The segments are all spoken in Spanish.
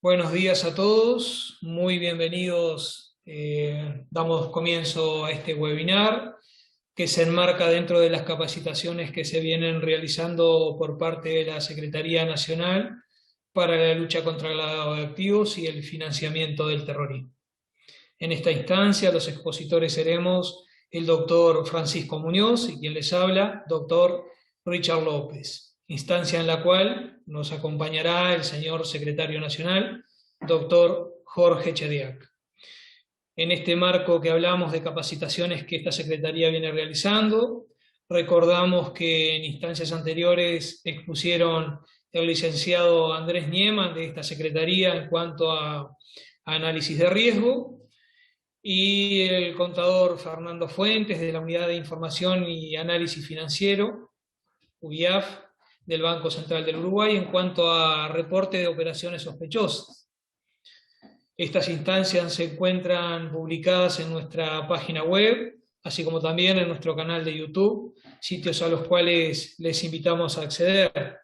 Buenos días a todos, muy bienvenidos. Damos comienzo a este webinar que se enmarca dentro de las capacitaciones que se vienen realizando por parte de la Secretaría Nacional para la lucha contra el lavado de activos y el financiamiento del terrorismo. En esta instancia, los expositores seremos el doctor Francisco Muñoz y quien les habla, doctor Richard López, instancia en la cual nos acompañará el señor secretario nacional, doctor Jorge Chediak. En este marco que hablamos de capacitaciones que esta Secretaría viene realizando, recordamos que en instancias anteriores expusieron el licenciado Andrés Nieman de esta Secretaría en cuanto a análisis de riesgo, y el contador Fernando Fuentes de la Unidad de Información y Análisis Financiero, UIAF, del Banco Central del Uruguay, en cuanto a reporte de operaciones sospechosas. Estas instancias se encuentran publicadas en nuestra página web, así como también en nuestro canal de YouTube, sitios a los cuales les invitamos a acceder.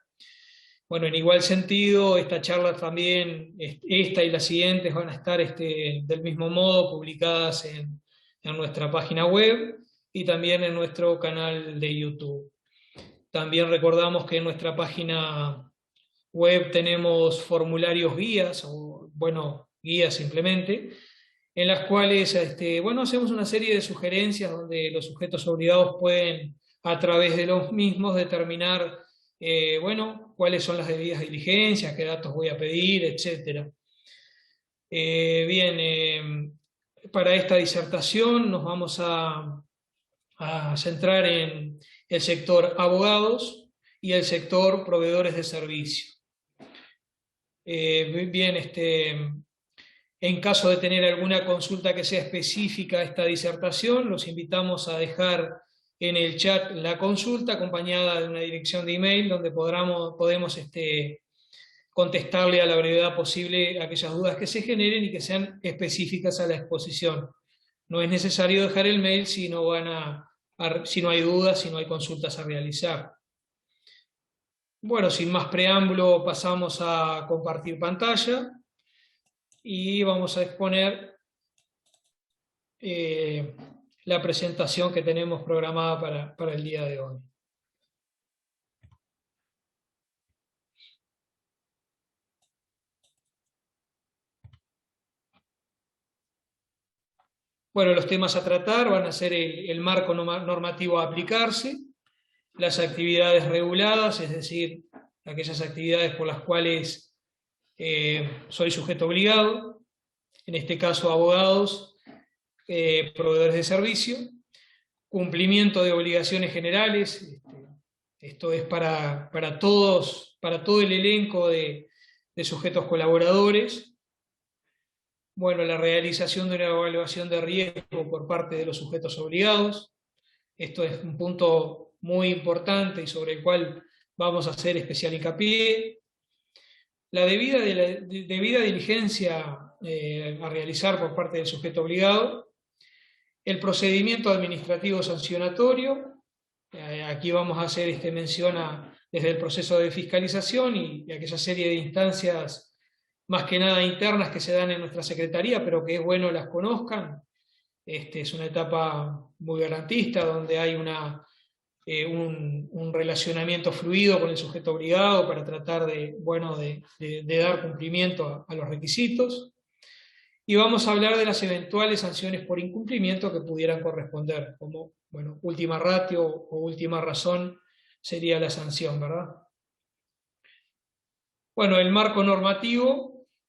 Bueno, en igual sentido, esta charla también, esta y las siguientes van a estar del mismo modo publicadas en nuestra página web y también en nuestro canal de YouTube. También recordamos que en nuestra página web tenemos formularios guías, o bueno, guías simplemente, en las cuales hacemos una serie de sugerencias donde los sujetos obligados pueden, a través de los mismos, determinar cuáles son las debidas diligencias, qué datos voy a pedir, etc. Para esta disertación nos vamos a centrar en el sector abogados y el sector proveedores de servicio. En caso de tener alguna consulta que sea específica a esta disertación, los invitamos a dejar en el chat la consulta acompañada de una dirección de email donde podemos contestarle a la brevedad posible aquellas dudas que se generen y que sean específicas a la exposición. No es necesario dejar el mail si no hay dudas, si no hay consultas a realizar. Bueno, sin más preámbulo, pasamos a compartir pantalla y vamos a exponer la presentación que tenemos programada para el día de hoy. Bueno, los temas a tratar van a ser el marco normativo a aplicarse, las actividades reguladas, es decir, aquellas actividades por las cuales soy sujeto obligado, en este caso abogados, proveedores de servicio, cumplimiento de obligaciones generales, esto es para todo el elenco de sujetos colaboradores. Bueno, la realización de una evaluación de riesgo por parte de los sujetos obligados. Esto es un punto muy importante y sobre el cual vamos a hacer especial hincapié. La debida diligencia a realizar por parte del sujeto obligado. El procedimiento administrativo sancionatorio. Aquí vamos a hacer mención desde el proceso de fiscalización y aquella serie de instancias más que nada internas que se dan en nuestra Secretaría, pero que es bueno las conozcan. Es una etapa muy garantista, donde hay un relacionamiento fluido con el sujeto obligado para tratar de dar cumplimiento a los requisitos. Y vamos a hablar de las eventuales sanciones por incumplimiento que pudieran corresponder, como última ratio o última razón sería la sanción, ¿verdad? Bueno, el marco normativo,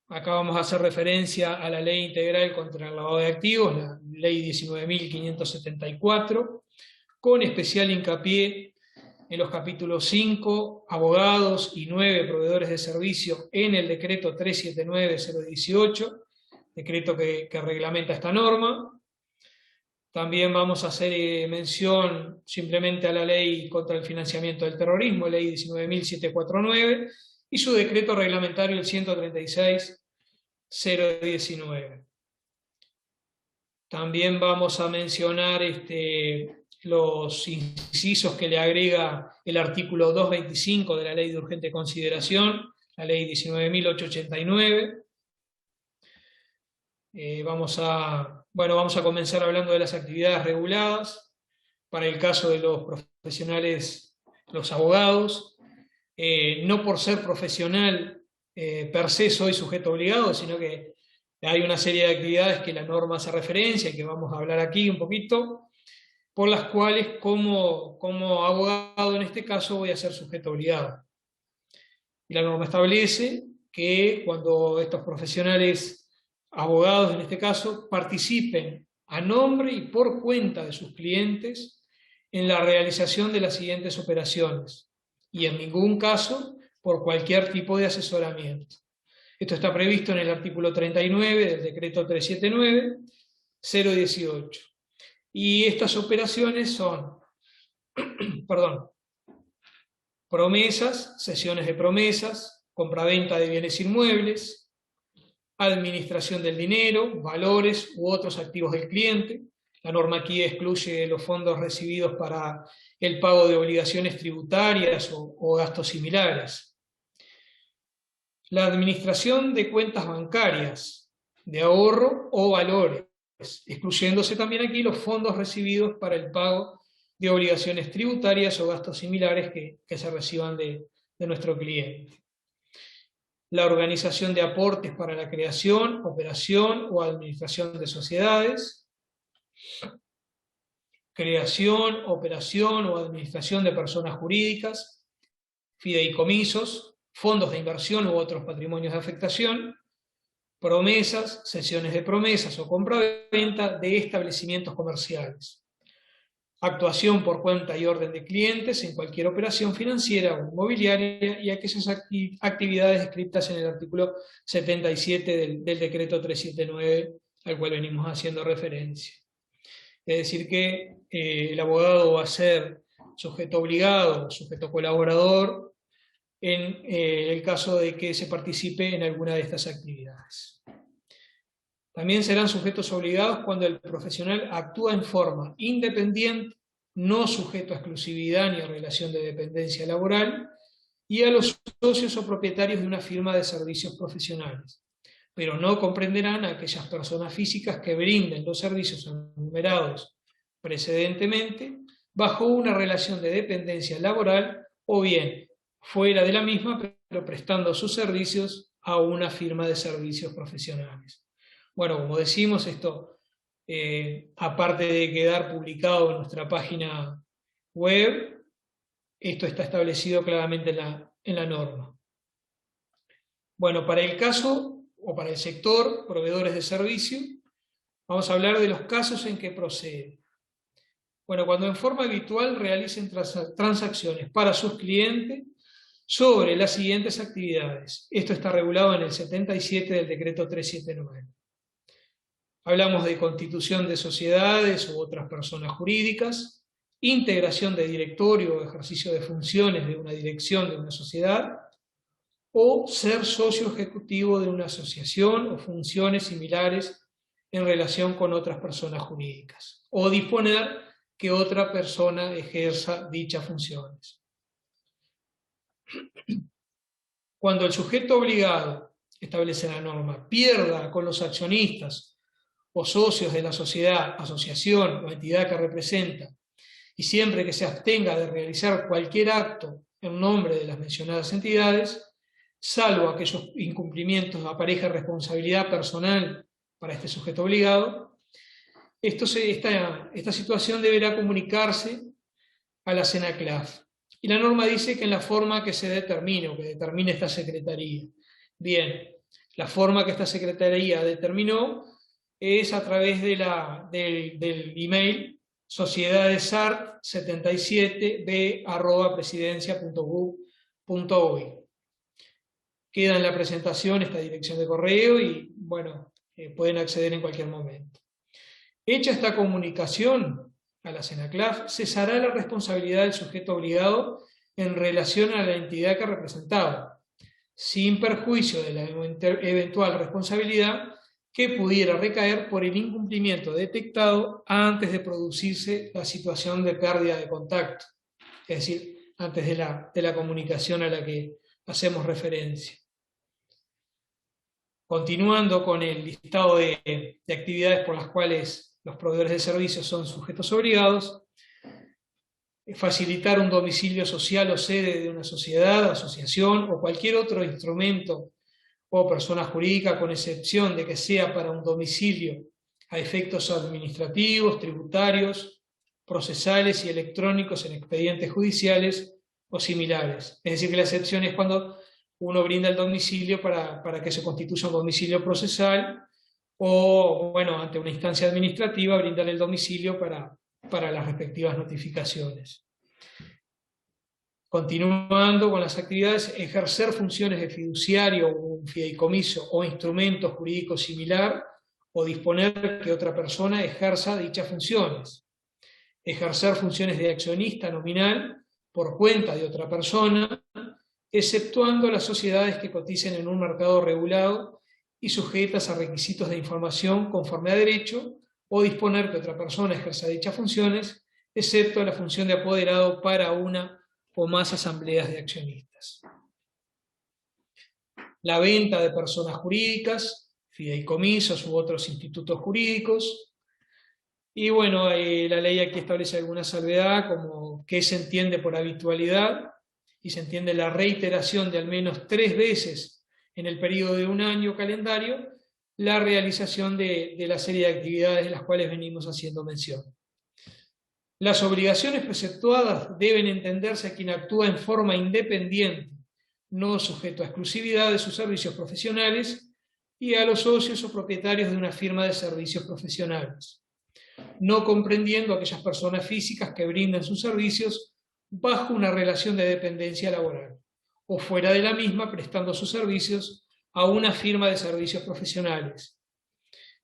acá vamos a hacer referencia a la Ley Integral contra el Lavado de Activos, la Ley 19.574, con especial hincapié en los capítulos 5, abogados, y 9, proveedores de servicio, en el decreto 379-018, decreto que reglamenta esta norma. También vamos a hacer mención simplemente a la Ley contra el Financiamiento del Terrorismo, Ley 19.749, y su decreto reglamentario el 136-019. También vamos a mencionar los incisos que le agrega el artículo 225 de la Ley de Urgente Consideración, la Ley 19.889, vamos a comenzar hablando de las actividades reguladas para el caso de los profesionales, los abogados. No por ser profesional per se soy sujeto obligado, sino que hay una serie de actividades que la norma hace referencia y que vamos a hablar aquí un poquito, por las cuales como abogado en este caso voy a ser sujeto obligado. Y la norma establece que cuando estos profesionales, abogados en este caso, participen a nombre y por cuenta de sus clientes en la realización de las siguientes operaciones, y en ningún caso por cualquier tipo de asesoramiento. Esto está previsto en el artículo 39 del decreto 379-018. Y estas operaciones son, promesas, cesiones de promesas, compraventa de bienes inmuebles, administración del dinero, valores u otros activos del cliente. La norma aquí excluye los fondos recibidos para el pago de obligaciones tributarias o gastos similares. La administración de cuentas bancarias, de ahorro o valores, excluyéndose también aquí los fondos recibidos para el pago de obligaciones tributarias o gastos similares que se reciban de nuestro cliente. La organización de aportes para la creación, operación o administración de sociedades, creación, operación o administración de personas jurídicas, fideicomisos, fondos de inversión u otros patrimonios de afectación, promesas, cesiones de promesas o compra-venta de establecimientos comerciales, actuación por cuenta y orden de clientes en cualquier operación financiera o inmobiliaria y aquellas actividades descritas en el artículo 77 del decreto 379 al cual venimos haciendo referencia. Es decir que el abogado va a ser sujeto obligado, sujeto colaborador, en el caso de que se participe en alguna de estas actividades. También serán sujetos obligados cuando el profesional actúa en forma independiente, no sujeto a exclusividad ni a relación de dependencia laboral, y a los socios o propietarios de una firma de servicios profesionales, pero no comprenderán a aquellas personas físicas que brinden los servicios enumerados precedentemente bajo una relación de dependencia laboral o bien fuera de la misma, pero prestando sus servicios a una firma de servicios profesionales. Bueno, como decimos, esto, aparte de quedar publicado en nuestra página web, esto está establecido claramente en la norma. Bueno, para el caso, o para el sector, proveedores de servicio, vamos a hablar de los casos en que procede. Bueno, cuando en forma habitual realicen transacciones para sus clientes sobre las siguientes actividades. Esto está regulado en el 77 del decreto 379. Hablamos de constitución de sociedades u otras personas jurídicas, integración de directorio o ejercicio de funciones de una dirección de una sociedad, o ser socio ejecutivo de una asociación o funciones similares en relación con otras personas jurídicas, o disponer que otra persona ejerza dichas funciones. Cuando el sujeto obligado, establece la norma, pierda con los accionistas o socios de la sociedad, asociación o entidad que representa, y siempre que se abstenga de realizar cualquier acto en nombre de las mencionadas entidades, salvo aquellos incumplimientos apareja responsabilidad personal para este sujeto obligado, esta situación deberá comunicarse a la CENACLAF. Y la norma dice que en la forma que se determine, o que determine esta Secretaría. Bien, la forma que esta Secretaría determinó es a través del email sociedadesart77b@presidencia.gov.uy. Queda en la presentación esta dirección de correo y, bueno, pueden acceder en cualquier momento. Hecha esta comunicación a la CENACLAF, cesará la responsabilidad del sujeto obligado en relación a la entidad que representaba, sin perjuicio de la eventual responsabilidad que pudiera recaer por el incumplimiento detectado antes de producirse la situación de pérdida de contacto, es decir, antes de la comunicación a la que hacemos referencia. Continuando con el listado de actividades por las cuales los proveedores de servicios son sujetos obligados, facilitar un domicilio social o sede de una sociedad, asociación o cualquier otro instrumento o persona jurídica, con excepción de que sea para un domicilio a efectos administrativos, tributarios, procesales y electrónicos en expedientes judiciales o similares. Es decir, que la excepción es cuando uno brinda el domicilio para que se constituya un domicilio procesal, o, bueno, ante una instancia administrativa, brindar el domicilio para las respectivas notificaciones. Continuando con las actividades, ejercer funciones de fiduciario, un fideicomiso o instrumento jurídico similar, o disponer que otra persona ejerza dichas funciones. Ejercer funciones de accionista nominal por cuenta de otra persona, exceptuando las sociedades que coticen en un mercado regulado y sujetas a requisitos de información conforme a derecho, o disponer que otra persona ejerza dichas funciones, excepto la función de apoderado para una o más asambleas de accionistas. La venta de personas jurídicas, fideicomisos u otros institutos jurídicos. Y bueno, la ley aquí establece alguna salvedad, como que se entiende por habitualidad, y se entiende la reiteración de al menos 3 veces en el periodo de un año calendario la realización de la serie de actividades de las cuales venimos haciendo mención. Las obligaciones preceptuadas deben entenderse a quien actúa en forma independiente, no sujeto a exclusividad de sus servicios profesionales, y a los socios o propietarios de una firma de servicios profesionales, no comprendiendo a aquellas personas físicas que brinden sus servicios bajo una relación de dependencia laboral, o fuera de la misma prestando sus servicios a una firma de servicios profesionales,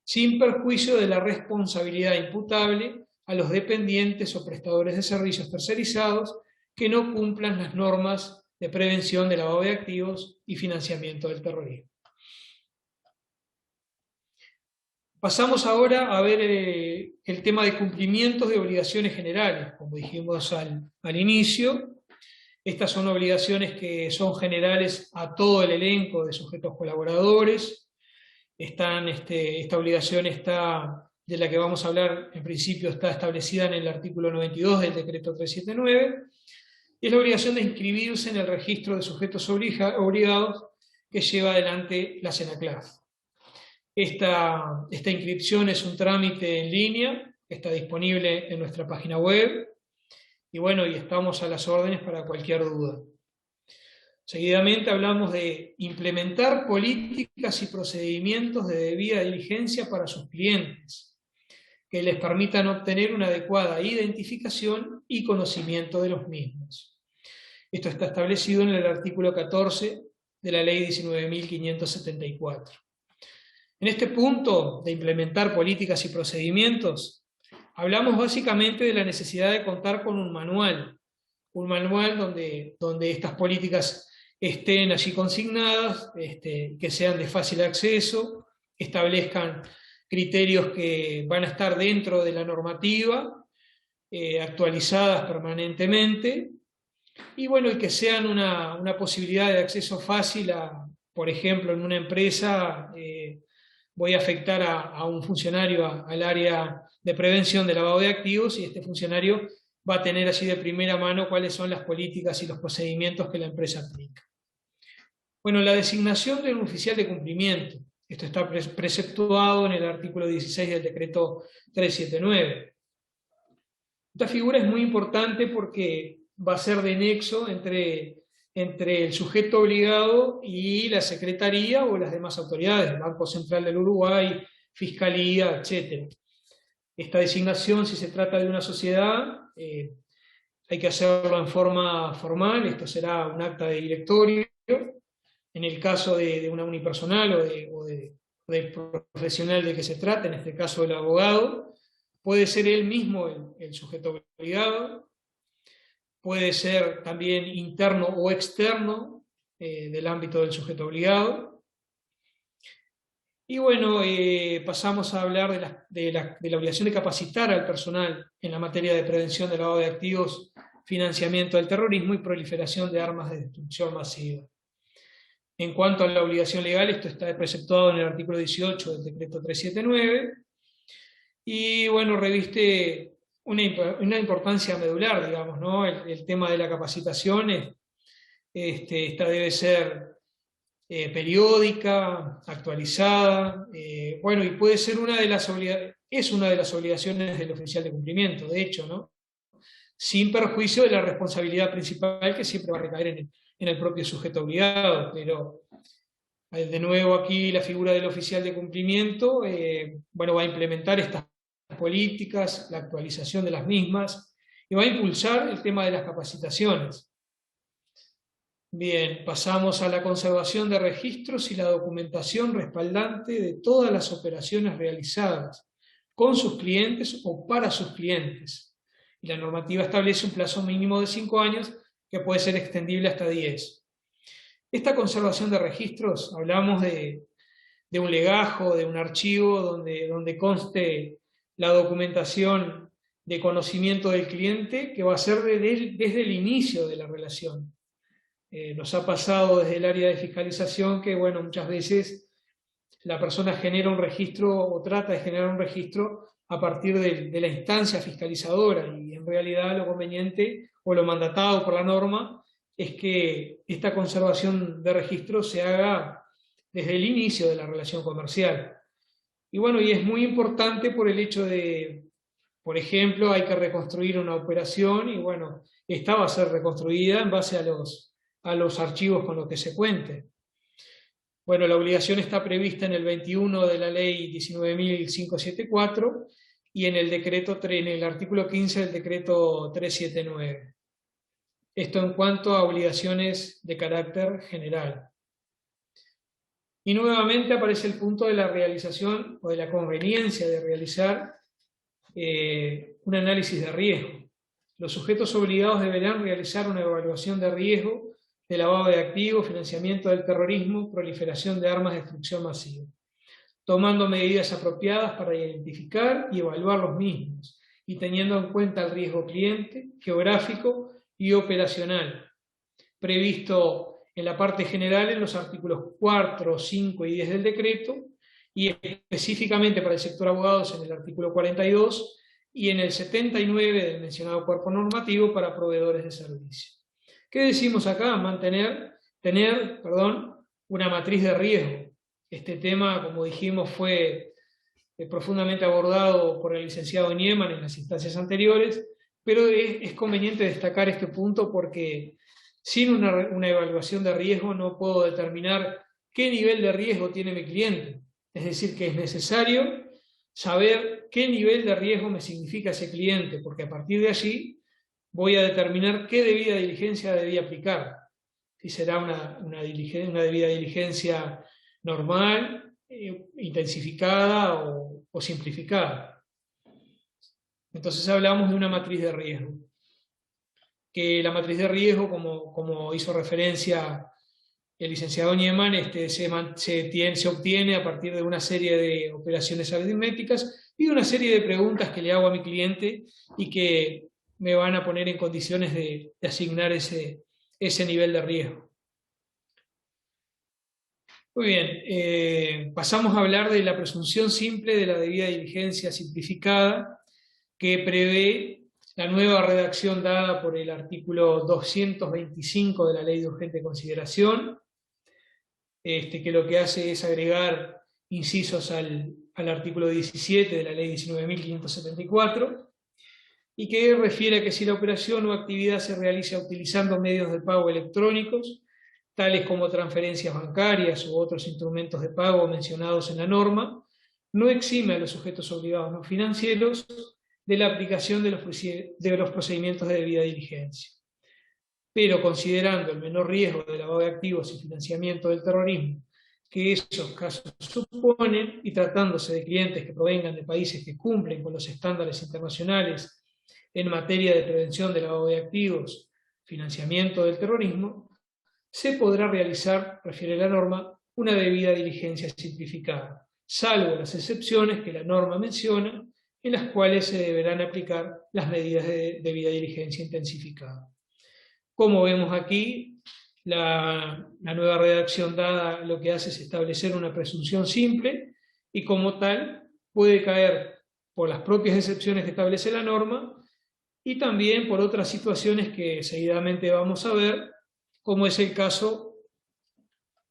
sin perjuicio de la responsabilidad imputable a los dependientes o prestadores de servicios tercerizados que no cumplan las normas de prevención de lavado de activos y financiamiento del terrorismo. Pasamos ahora a ver el tema de cumplimientos de obligaciones generales. Como dijimos al inicio, estas son obligaciones que son generales a todo el elenco de sujetos colaboradores. Esta obligación de la que vamos a hablar en principio está establecida en el artículo 92 del decreto 379, y es la obligación de inscribirse en el registro de sujetos obligados que lleva adelante la SENACLAF. Esta inscripción es un trámite en línea, está disponible en nuestra página web, y bueno, y estamos a las órdenes para cualquier duda. Seguidamente hablamos de implementar políticas y procedimientos de debida diligencia para sus clientes, que les permitan obtener una adecuada identificación y conocimiento de los mismos. Esto está establecido en el artículo 14 de la Ley 19.574. En este punto de implementar políticas y procedimientos, hablamos básicamente de la necesidad de contar con un manual donde estas políticas estén allí consignadas, que sean de fácil acceso, establezcan criterios que van a estar dentro de la normativa, actualizadas permanentemente, y bueno, y que sean una posibilidad de acceso fácil por ejemplo, en una empresa, voy a afectar a un funcionario al área de prevención de lavado de activos, y este funcionario va a tener allí de primera mano cuáles son las políticas y los procedimientos que la empresa aplica. Bueno, la designación de un oficial de cumplimiento. Esto está preceptuado en el artículo 16 del decreto 379. Esta figura es muy importante porque va a ser de nexo entre el sujeto obligado y la Secretaría o las demás autoridades, el Banco Central del Uruguay, Fiscalía, etc. Esta designación, si se trata de una sociedad, hay que hacerlo en forma formal. Esto será un acta de directorio. En el caso de una unipersonal o del profesional de que se trata, en este caso el abogado, puede ser él mismo el sujeto obligado, puede ser también interno o externo del ámbito del sujeto obligado. Y bueno, pasamos a hablar de la obligación de capacitar al personal en la materia de prevención del lavado de activos, financiamiento del terrorismo y proliferación de armas de destrucción masiva. En cuanto a la obligación legal, esto está preceptuado en el artículo 18 del decreto 379, y bueno, reviste una importancia medular, digamos, ¿no? El tema de la capacitación, esta debe ser periódica, actualizada, bueno, y puede ser es una de las obligaciones del oficial de cumplimiento, de hecho, ¿no? Sin perjuicio de la responsabilidad principal que siempre va a recaer en el propio sujeto obligado, pero de nuevo aquí la figura del oficial de cumplimiento, bueno, va a implementar estas políticas, la actualización de las mismas, y va a impulsar el tema de las capacitaciones. Bien, pasamos a la conservación de registros y la documentación respaldante de todas las operaciones realizadas con sus clientes o para sus clientes. Y la normativa establece un plazo mínimo de 5 años que puede ser extendible hasta 10. Esta conservación de registros, hablamos de un legajo, de un archivo donde conste la documentación de conocimiento del cliente que va a ser desde el inicio de la relación. Nos ha pasado desde el área de fiscalización que, bueno, muchas veces la persona genera un registro o trata de generar un registro a partir de la instancia fiscalizadora, y en realidad lo conveniente o lo mandatado por la norma es que esta conservación de registro se haga desde el inicio de la relación comercial. Y bueno, y es muy importante por el hecho de, por ejemplo, hay que reconstruir una operación y bueno, esta va a ser reconstruida en base a los archivos con los que se cuente. Bueno, la obligación está prevista en el 21 de la ley 19.574 y en el artículo 15 del decreto 379. Esto en cuanto a obligaciones de carácter general. Y nuevamente aparece el punto de la realización o de la conveniencia de realizar un análisis de riesgo. Los sujetos obligados deberán realizar una evaluación de riesgo de lavado de activos, financiamiento del terrorismo, proliferación de armas de destrucción masiva, tomando medidas apropiadas para identificar y evaluar los mismos, y teniendo en cuenta el riesgo cliente, geográfico y operacional, previsto en la parte general en los artículos 4, 5 y 10 del decreto, y específicamente para el sector abogados en el artículo 42 y en el 79 del mencionado cuerpo normativo para proveedores de servicio. ¿Qué decimos acá? Tener una matriz de riesgo. Este tema, como dijimos, fue profundamente abordado por el licenciado Nieman en las instancias anteriores, pero es conveniente destacar este punto porque sin una evaluación de riesgo no puedo determinar qué nivel de riesgo tiene mi cliente. Es decir, que es necesario saber qué nivel de riesgo me significa ese cliente, porque a partir de allí voy a determinar qué debida diligencia debía aplicar. Si será una debida diligencia normal, intensificada o simplificada. Entonces hablamos de una matriz de riesgo. Que la matriz de riesgo, como hizo referencia el licenciado Nieman, se obtiene a partir de una serie de operaciones aritméticas y de una serie de preguntas que le hago a mi cliente y que me van a poner en condiciones de asignar ese nivel de riesgo. Muy bien, pasamos a hablar de la presunción simple de la debida diligencia simplificada, que prevé la nueva redacción dada por el artículo 225 de la Ley de Urgente Consideración, que lo que hace es agregar incisos al artículo 17 de la Ley 19.574, y que refiere a que si la operación o actividad se realiza utilizando medios de pago electrónicos, tales como transferencias bancarias u otros instrumentos de pago mencionados en la norma, no exime a los sujetos obligados no financieros de la aplicación de los procedimientos de debida diligencia. Pero considerando el menor riesgo de lavado de activos y financiamiento del terrorismo que esos casos suponen, y tratándose de clientes que provengan de países que cumplen con los estándares internacionales en materia de prevención del lavado de activos, financiamiento del terrorismo, se podrá realizar, refiere la norma, una debida diligencia simplificada, salvo las excepciones que la norma menciona, en las cuales se deberán aplicar las medidas de debida diligencia intensificada. Como vemos aquí, La nueva redacción dada lo que hace es establecer una presunción simple y como tal puede caer por las propias excepciones que establece la norma y también por otras situaciones que seguidamente vamos a ver, como es el caso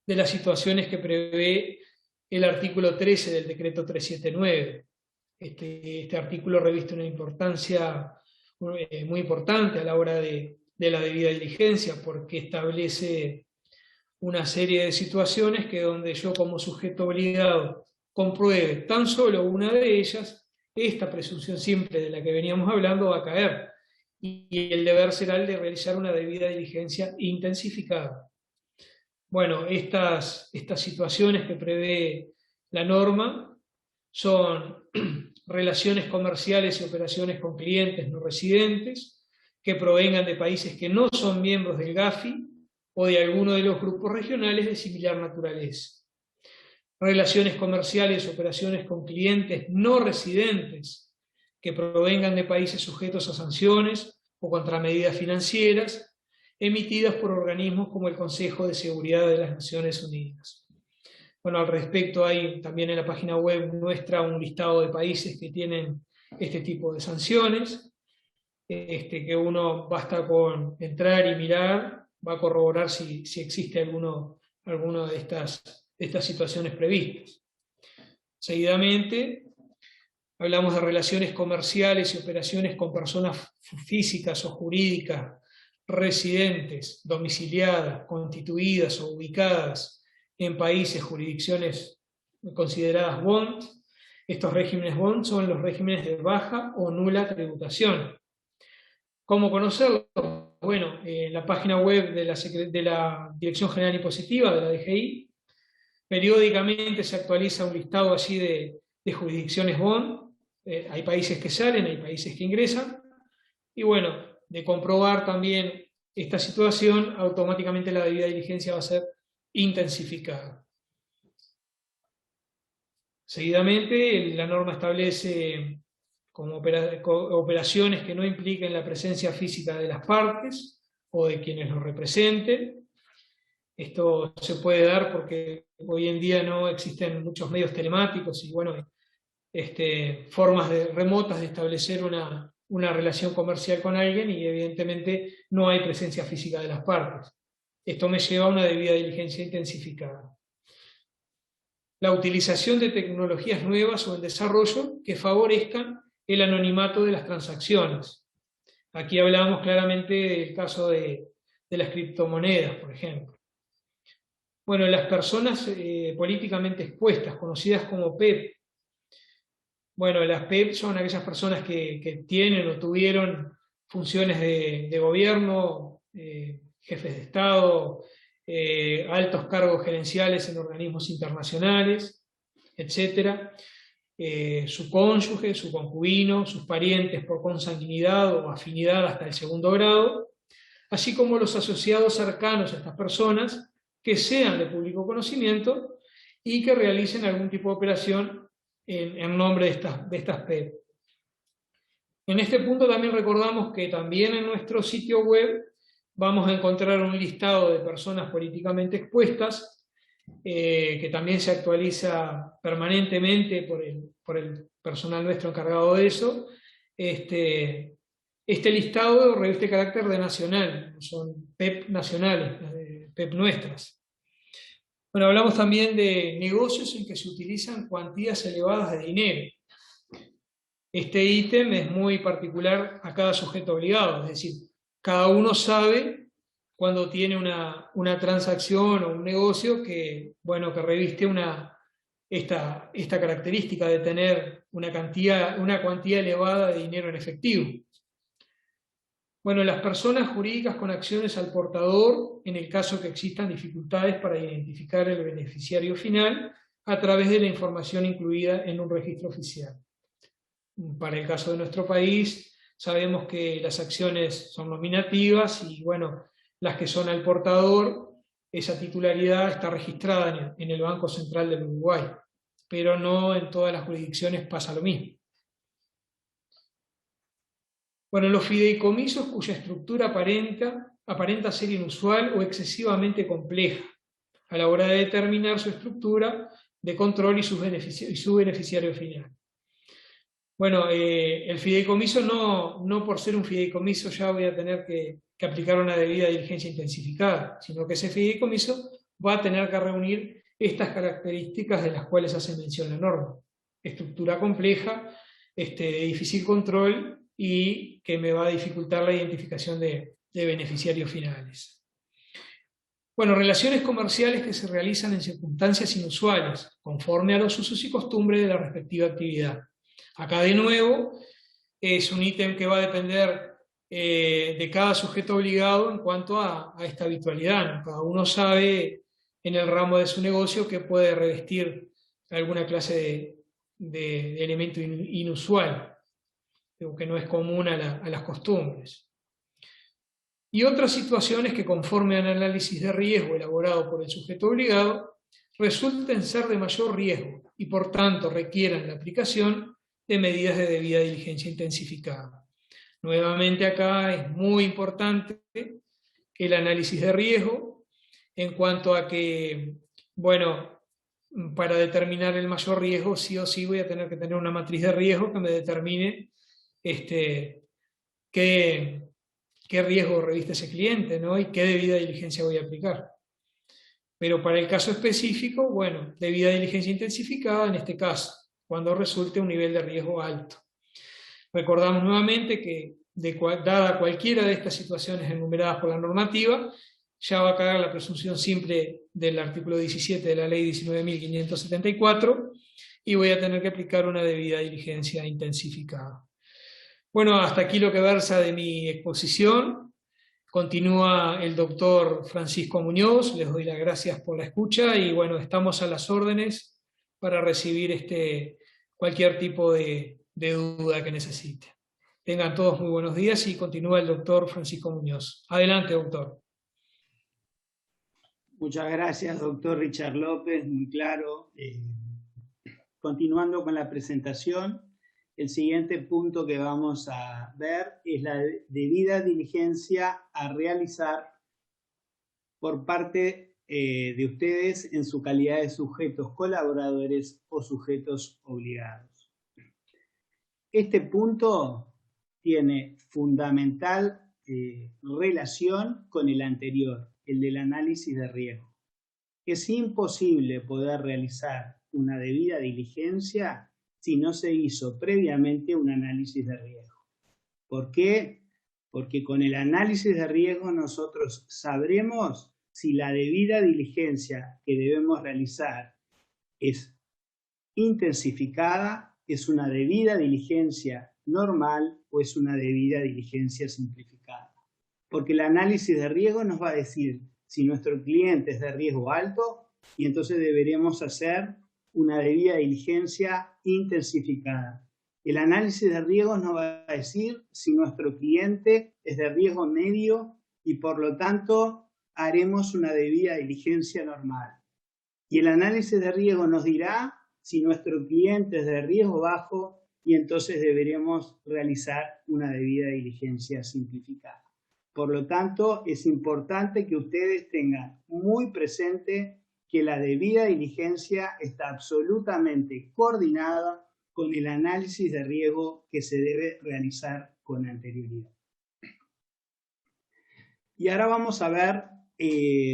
de las situaciones que prevé el artículo 13 del decreto 379. Este artículo reviste una importancia muy importante a la hora de la debida diligencia, porque establece una serie de situaciones que donde yo como sujeto obligado compruebe tan solo una de ellas, esta presunción simple de la que veníamos hablando va a caer, y el deber será el de realizar una debida diligencia intensificada. Bueno, estas situaciones que prevé la norma son relaciones comerciales y operaciones con clientes no residentes que provengan de países que no son miembros del GAFI o de alguno de los grupos regionales de similar naturaleza. Relaciones comerciales y operaciones con clientes no residentes que provengan de países sujetos a sanciones o contramedidas financieras emitidas por organismos como el Consejo de Seguridad de las Naciones Unidas. Bueno, al respecto hay también en la página web nuestra un listado de países que tienen este tipo de sanciones, que uno basta con entrar y mirar, va a corroborar si existe alguno de estas situaciones previstas. Seguidamente, hablamos de relaciones comerciales y operaciones con personas físicas o jurídicas residentes, domiciliadas, constituidas o ubicadas en países, jurisdicciones consideradas bond. Estos regímenes bond son los regímenes de baja o nula tributación. ¿Cómo conocerlo? Bueno, en la página web de la Dirección General Impositiva, de la DGI, periódicamente se actualiza un listado allí de jurisdicciones bond. Hay países que salen, hay países que ingresan, y bueno, de comprobar también esta situación, automáticamente la debida diligencia va a ser intensificada. Seguidamente, la norma establece como operaciones que no impliquen la presencia física de las partes o de quienes los representen. Esto se puede dar porque hoy en día no existen muchos medios telemáticos y bueno, formas remotas de establecer una relación comercial con alguien y evidentemente no hay presencia física de las partes. Esto me lleva a una debida diligencia intensificada. La utilización de tecnologías nuevas o el desarrollo que favorezcan el anonimato de las transacciones. Aquí hablamos claramente del caso de las criptomonedas, por ejemplo. Bueno, las personas políticamente expuestas, conocidas como PEP. Bueno, las PEP son aquellas personas que tienen o tuvieron funciones de gobierno, jefes de Estado, altos cargos gerenciales en organismos internacionales, etc. Su cónyuge, su concubino, sus parientes por consanguinidad o afinidad hasta el segundo grado, así como los asociados cercanos a estas personas que sean de público conocimiento y que realicen algún tipo de operación en nombre de estas PEP. En este punto también recordamos que también en nuestro sitio web vamos a encontrar un listado de personas políticamente expuestas, que también se actualiza permanentemente por el personal nuestro encargado de eso. Este listado reviste carácter de nacional, son PEP nacionales, PEP nuestras. Bueno, hablamos también de negocios en que se utilizan cuantías elevadas de dinero. Este ítem es muy particular a cada sujeto obligado, es decir, cada uno sabe cuando tiene una transacción o un negocio que reviste esta característica de tener una cuantía elevada de dinero en efectivo. Bueno, las personas jurídicas con acciones al portador, en el caso que existan dificultades para identificar el beneficiario final a través de la información incluida en un registro oficial. Para el caso de nuestro país, sabemos que las acciones son nominativas y bueno, las que son al portador, esa titularidad está registrada en el Banco Central del Uruguay, pero no en todas las jurisdicciones pasa lo mismo. Bueno, los fideicomisos cuya estructura aparenta aparenta ser inusual o excesivamente compleja a la hora de determinar su estructura de control y su beneficiario final. Bueno, el fideicomiso no por ser un fideicomiso ya voy a tener que aplicar una debida diligencia intensificada, sino que ese fideicomiso va a tener que reunir estas características de las cuales hace mención la norma. Estructura compleja, de difícil control y que me va a dificultar la identificación de beneficiarios finales. Bueno, relaciones comerciales que se realizan en circunstancias inusuales, conforme a los usos y costumbres de la respectiva actividad. Acá de nuevo es un ítem que va a depender de cada sujeto obligado en cuanto a esta habitualidad, ¿no? Cada uno sabe en el ramo de su negocio que puede revestir alguna clase de elemento inusual, que no es común a las costumbres. Y otras situaciones que, conforme al análisis de riesgo elaborado por el sujeto obligado, resulten ser de mayor riesgo y por tanto requieran la aplicación de medidas de debida diligencia intensificada. Nuevamente acá es muy importante el análisis de riesgo en cuanto a que, bueno, para determinar el mayor riesgo sí o sí voy a tener que tener una matriz de riesgo que me determine qué riesgo reviste ese cliente, ¿no? Y qué debida diligencia voy a aplicar. Pero para el caso específico, bueno, debida diligencia intensificada en este caso, cuando resulte un nivel de riesgo alto. Recordamos nuevamente que, dada cualquiera de estas situaciones enumeradas por la normativa, ya va a caer la presunción simple del artículo 17 de la ley 19.574 y voy a tener que aplicar una debida diligencia intensificada. Bueno, hasta aquí lo que versa de mi exposición. Continúa el doctor Francisco Muñoz, les doy las gracias por la escucha y bueno, estamos a las órdenes para recibir cualquier tipo de duda que necesite. Tengan todos muy buenos días y continúa el doctor Francisco Muñoz. Adelante, doctor. Muchas gracias, doctor Richard López, muy claro. Continuando con la presentación, el siguiente punto que vamos a ver es la debida diligencia a realizar por parte de ustedes en su calidad de sujetos colaboradores o sujetos obligados. Este punto tiene fundamental relación con el anterior, el del análisis de riesgo. Es imposible poder realizar una debida diligencia si no se hizo previamente un análisis de riesgo. ¿Por qué? Porque con el análisis de riesgo nosotros sabremos si la debida diligencia que debemos realizar es intensificada, es una debida diligencia normal o es una debida diligencia simplificada. Porque el análisis de riesgo nos va a decir si nuestro cliente es de riesgo alto y entonces deberemos hacer una debida diligencia intensificada. El análisis de riesgo nos va a decir si nuestro cliente es de riesgo medio y por lo tanto haremos una debida diligencia normal. Y el análisis de riesgo nos dirá si nuestro cliente es de riesgo bajo y entonces deberemos realizar una debida diligencia simplificada. Por lo tanto, es importante que ustedes tengan muy presente que la debida diligencia está absolutamente coordinada con el análisis de riesgo que se debe realizar con anterioridad. Y ahora vamos a ver,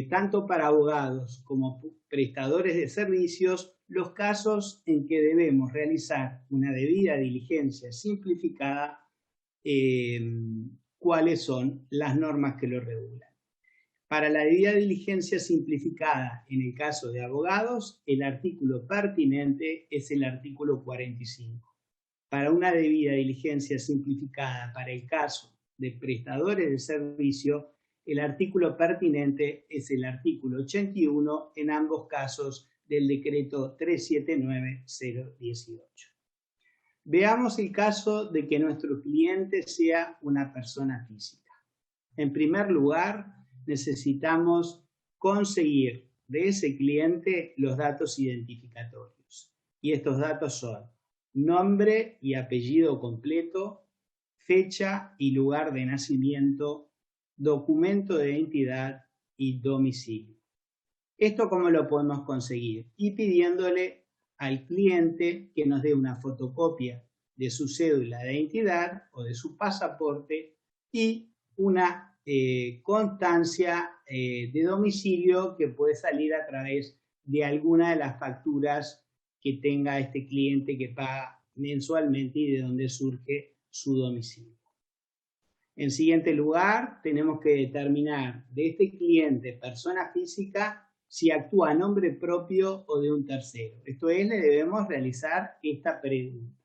tanto para abogados como prestadores de servicios, los casos en que debemos realizar una debida diligencia simplificada, cuáles son las normas que lo regulan. Para la debida diligencia simplificada, en el caso de abogados, el artículo pertinente es el artículo 45. Para una debida diligencia simplificada, para el caso de prestadores de servicio, el artículo pertinente es el artículo 81 en ambos casos del decreto 379-018. Veamos el caso de que nuestro cliente sea una persona física. En primer lugar, necesitamos conseguir de ese cliente los datos identificatorios. Y estos datos son nombre y apellido completo, fecha y lugar de nacimiento, documento de identidad y domicilio. ¿Esto cómo lo podemos conseguir? Y pidiéndole al cliente que nos dé una fotocopia de su cédula de identidad o de su pasaporte y una constancia de domicilio que puede salir a través de alguna de las facturas que tenga este cliente que paga mensualmente y de donde surge su domicilio. En siguiente lugar, tenemos que determinar de este cliente, persona física, si actúa a nombre propio o de un tercero. Esto es, le debemos realizar esta pregunta.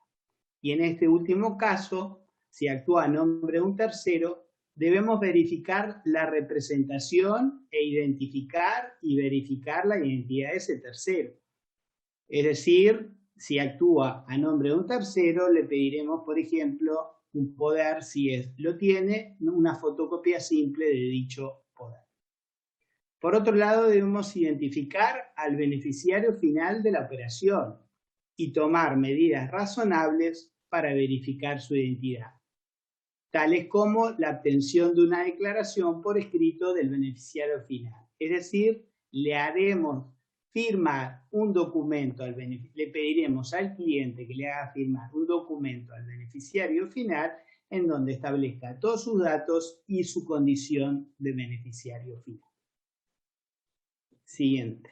Y en este último caso, si actúa a nombre de un tercero, debemos verificar la representación e identificar y verificar la identidad de ese tercero. Es decir, si actúa a nombre de un tercero, le pediremos, por ejemplo, un poder, si lo tiene, una fotocopia simple de dicho poder. Por otro lado, debemos identificar al beneficiario final de la operación y tomar medidas razonables para verificar su identidad, tales como la obtención de una declaración por escrito del beneficiario final. Es decir, le haremos firmar un documento, le pediremos al cliente que le haga firmar un documento al beneficiario final en donde establezca todos sus datos y su condición de beneficiario final. Siguiente.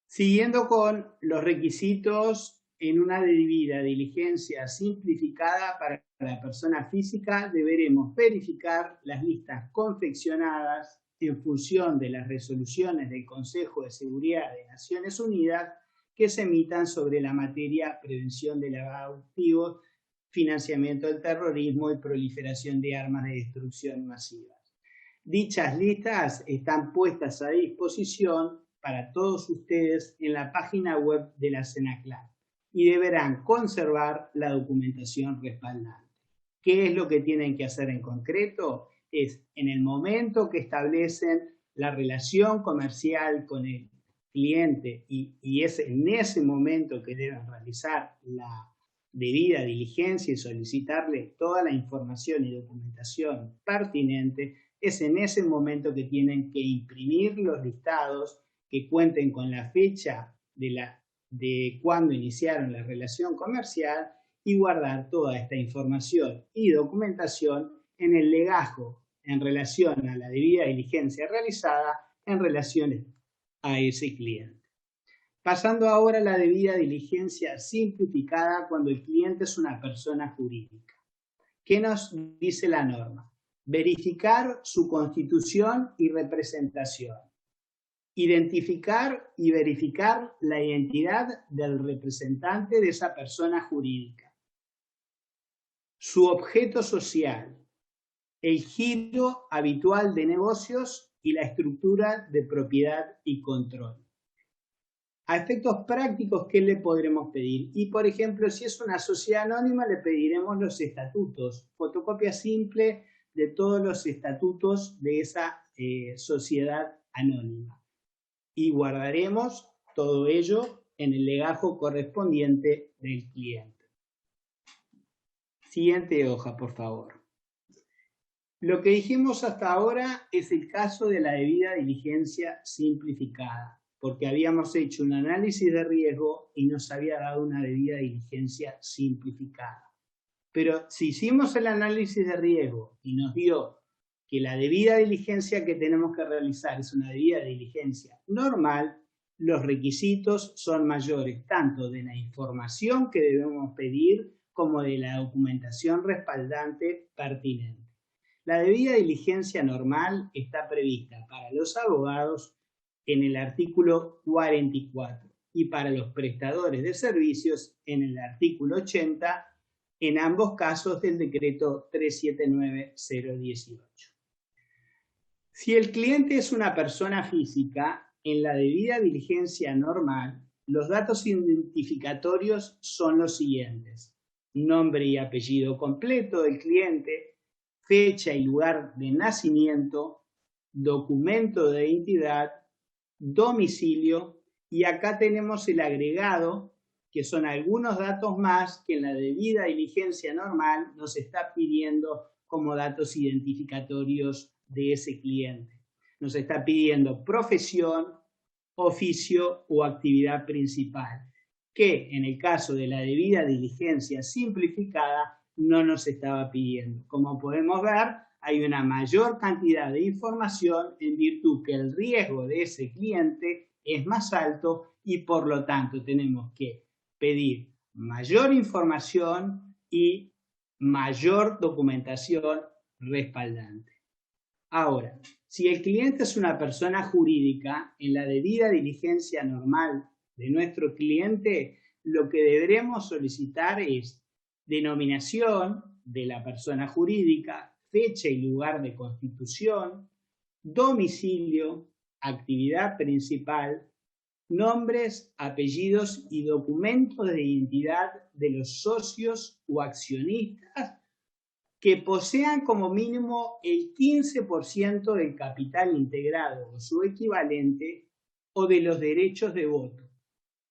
Siguiendo con los requisitos, en una debida diligencia simplificada para la persona física, deberemos verificar las listas confeccionadas en función de las resoluciones del Consejo de Seguridad de Naciones Unidas que se emitan sobre la materia prevención de lavado de activos, financiamiento del terrorismo y proliferación de armas de destrucción masiva. Dichas listas están puestas a disposición para todos ustedes en la página web de la CENACLAT y deberán conservar la documentación respaldante. ¿Qué es lo que tienen que hacer en concreto? Es en el momento que establecen la relación comercial con el cliente y es en ese momento que deben realizar la debida diligencia y solicitarle toda la información y documentación pertinente, es en ese momento que tienen que imprimir los listados que cuenten con la fecha de cuando iniciaron la relación comercial y guardar toda esta información y documentación en el legajo en relación a la debida diligencia realizada en relación a ese cliente. Pasando ahora a la debida diligencia simplificada cuando el cliente es una persona jurídica. ¿Qué nos dice la norma? Verificar su constitución y representación. Identificar y verificar la identidad del representante de esa persona jurídica. Su objeto social, el giro habitual de negocios y la estructura de propiedad y control. A efectos prácticos, ¿qué le podremos pedir? Y, por ejemplo, si es una sociedad anónima, le pediremos los estatutos, fotocopia simple de todos los estatutos de esa sociedad anónima. Y guardaremos todo ello en el legajo correspondiente del cliente. Siguiente hoja, por favor. Lo que dijimos hasta ahora es el caso de la debida diligencia simplificada, porque habíamos hecho un análisis de riesgo y nos había dado una debida diligencia simplificada. Pero si hicimos el análisis de riesgo y nos dio que la debida diligencia que tenemos que realizar es una debida diligencia normal, los requisitos son mayores tanto de la información que debemos pedir como de la documentación respaldante pertinente. La debida diligencia normal está prevista para los abogados en el artículo 44 y para los prestadores de servicios en el artículo 80, en ambos casos del decreto 379-018. Si el cliente es una persona física, en la debida diligencia normal, los datos identificatorios son los siguientes: nombre y apellido completo del cliente, fecha y lugar de nacimiento, documento de identidad, domicilio, y acá tenemos el agregado, que son algunos datos más que en la debida diligencia normal nos está pidiendo como datos identificatorios de ese cliente. Nos está pidiendo profesión, oficio o actividad principal, que en el caso de la debida diligencia simplificada no nos estaba pidiendo. Como podemos ver, hay una mayor cantidad de información en virtud que el riesgo de ese cliente es más alto y por lo tanto tenemos que pedir mayor información y mayor documentación respaldante. Ahora, si el cliente es una persona jurídica, en la debida diligencia normal de nuestro cliente, lo que deberemos solicitar es denominación de la persona jurídica, fecha y lugar de constitución, domicilio, actividad principal, nombres, apellidos y documentos de identidad de los socios o accionistas que posean como mínimo el 15% del capital integrado o su equivalente o de los derechos de voto,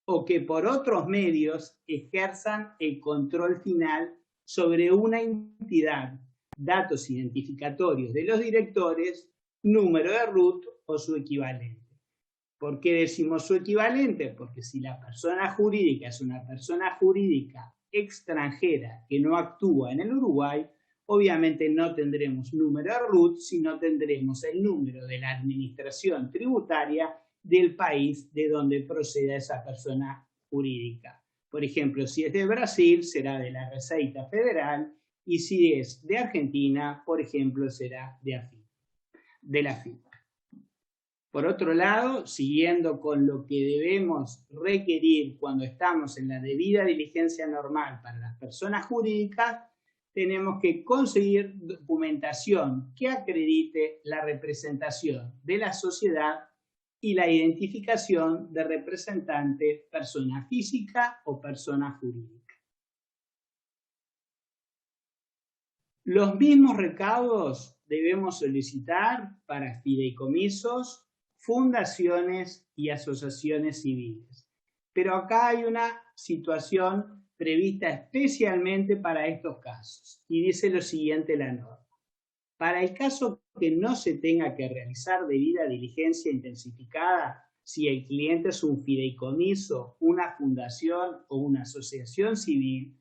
o que por otros medios ejerzan el control final sobre una entidad, datos identificatorios de los directores, número de RUT o su equivalente. ¿Por qué decimos su equivalente? Porque si la persona jurídica es una persona jurídica extranjera que no actúa en el Uruguay, obviamente no tendremos número de RUT, sino tendremos el número de la administración tributaria del país de donde proceda esa persona jurídica. Por ejemplo, si es de Brasil, será de la Receita Federal, y si es de Argentina, por ejemplo, será de la AFIP. Por otro lado, siguiendo con lo que debemos requerir cuando estamos en la debida diligencia normal para las personas jurídicas, tenemos que conseguir documentación que acredite la representación de la sociedad y la identificación de representante persona física o persona jurídica. Los mismos recaudos debemos solicitar para fideicomisos, fundaciones y asociaciones civiles. Pero acá hay una situación prevista especialmente para estos casos. Y dice lo siguiente la norma. Para el caso que no se tenga que realizar debida diligencia intensificada, si el cliente es un fideicomiso, una fundación o una asociación civil,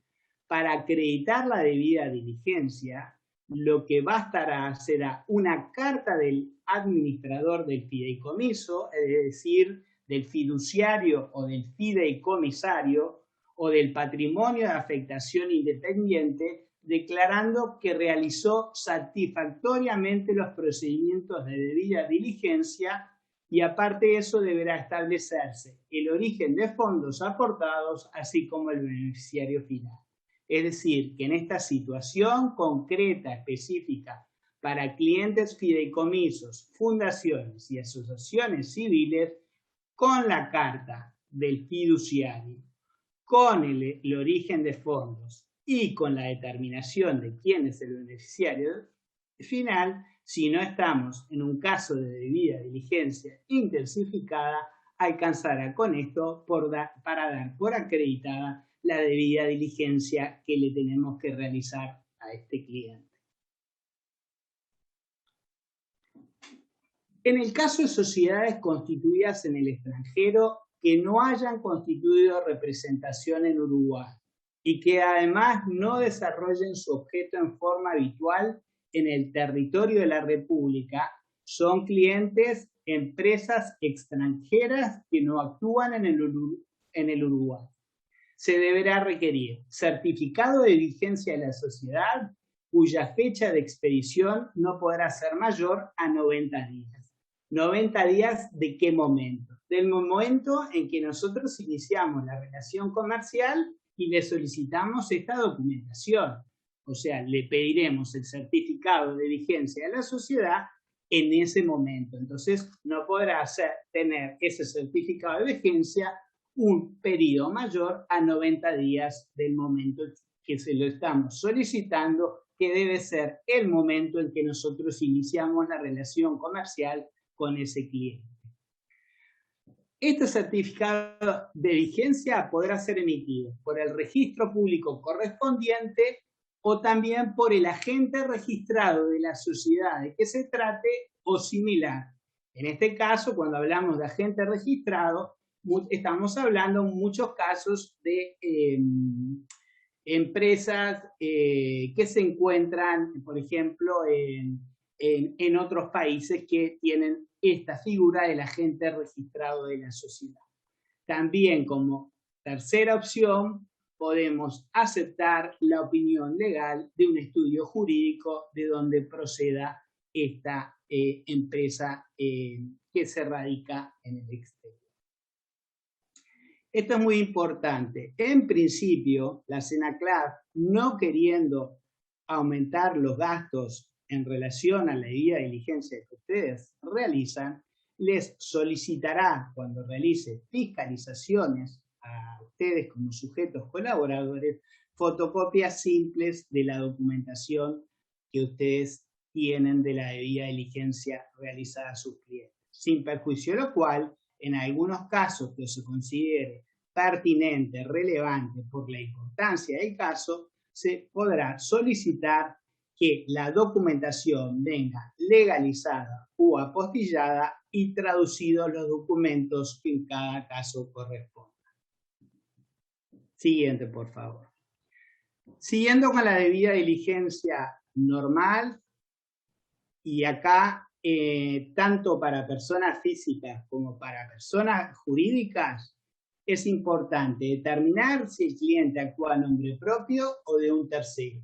para acreditar la debida diligencia, lo que bastará será una carta del administrador del fideicomiso, es decir, del fiduciario o del fideicomisario, o del patrimonio de afectación independiente, declarando que realizó satisfactoriamente los procedimientos de debida diligencia y aparte de eso deberá establecerse el origen de fondos aportados, así como el beneficiario final. Es decir, que en esta situación concreta, específica, para clientes fideicomisos, fundaciones y asociaciones civiles, con la carta del fiduciario, con el origen de fondos y con la determinación de quién es el beneficiario final, si no estamos en un caso de debida diligencia intensificada, alcanzará con esto para dar por acreditada la debida diligencia que le tenemos que realizar a este cliente. En el caso de sociedades constituidas en el extranjero que no hayan constituido representación en Uruguay y que además no desarrollen su objeto en forma habitual en el territorio de la República, son clientes empresas extranjeras que no actúan en el Uruguay. Se deberá requerir certificado de vigencia de la sociedad cuya fecha de expedición no podrá ser mayor a 90 días. ¿90 días de qué momento? Del momento en que nosotros iniciamos la relación comercial y le solicitamos esta documentación. O sea, le pediremos el certificado de vigencia de la sociedad en ese momento. Entonces, no podrá tener ese certificado de vigencia un periodo mayor a 90 días del momento que se lo estamos solicitando, que debe ser el momento en que nosotros iniciamos la relación comercial con ese cliente. Este certificado de vigencia podrá ser emitido por el registro público correspondiente o también por el agente registrado de la sociedad de que se trate o similar. En este caso, cuando hablamos de agente registrado, estamos hablando en muchos casos de empresas que se encuentran, por ejemplo, en otros países que tienen esta figura del agente registrado de la sociedad. También, como tercera opción, podemos aceptar la opinión legal de un estudio jurídico de donde proceda esta empresa que se radica en el exterior. Esto es muy importante. En principio, la SENACLAB, no queriendo aumentar los gastos en relación a la debida diligencia que ustedes realizan, les solicitará, cuando realice fiscalizaciones a ustedes como sujetos colaboradores, fotocopias simples de la documentación que ustedes tienen de la debida diligencia realizada a sus clientes, sin perjuicio de lo cual, en algunos casos que se considere pertinente, relevante por la importancia del caso, se podrá solicitar que la documentación venga legalizada o apostillada y traducidos los documentos que en cada caso correspondan. Siguiente, por favor. Siguiendo con la debida diligencia normal, y acá tanto para personas físicas como para personas jurídicas, es importante determinar si el cliente actúa a nombre propio o de un tercero.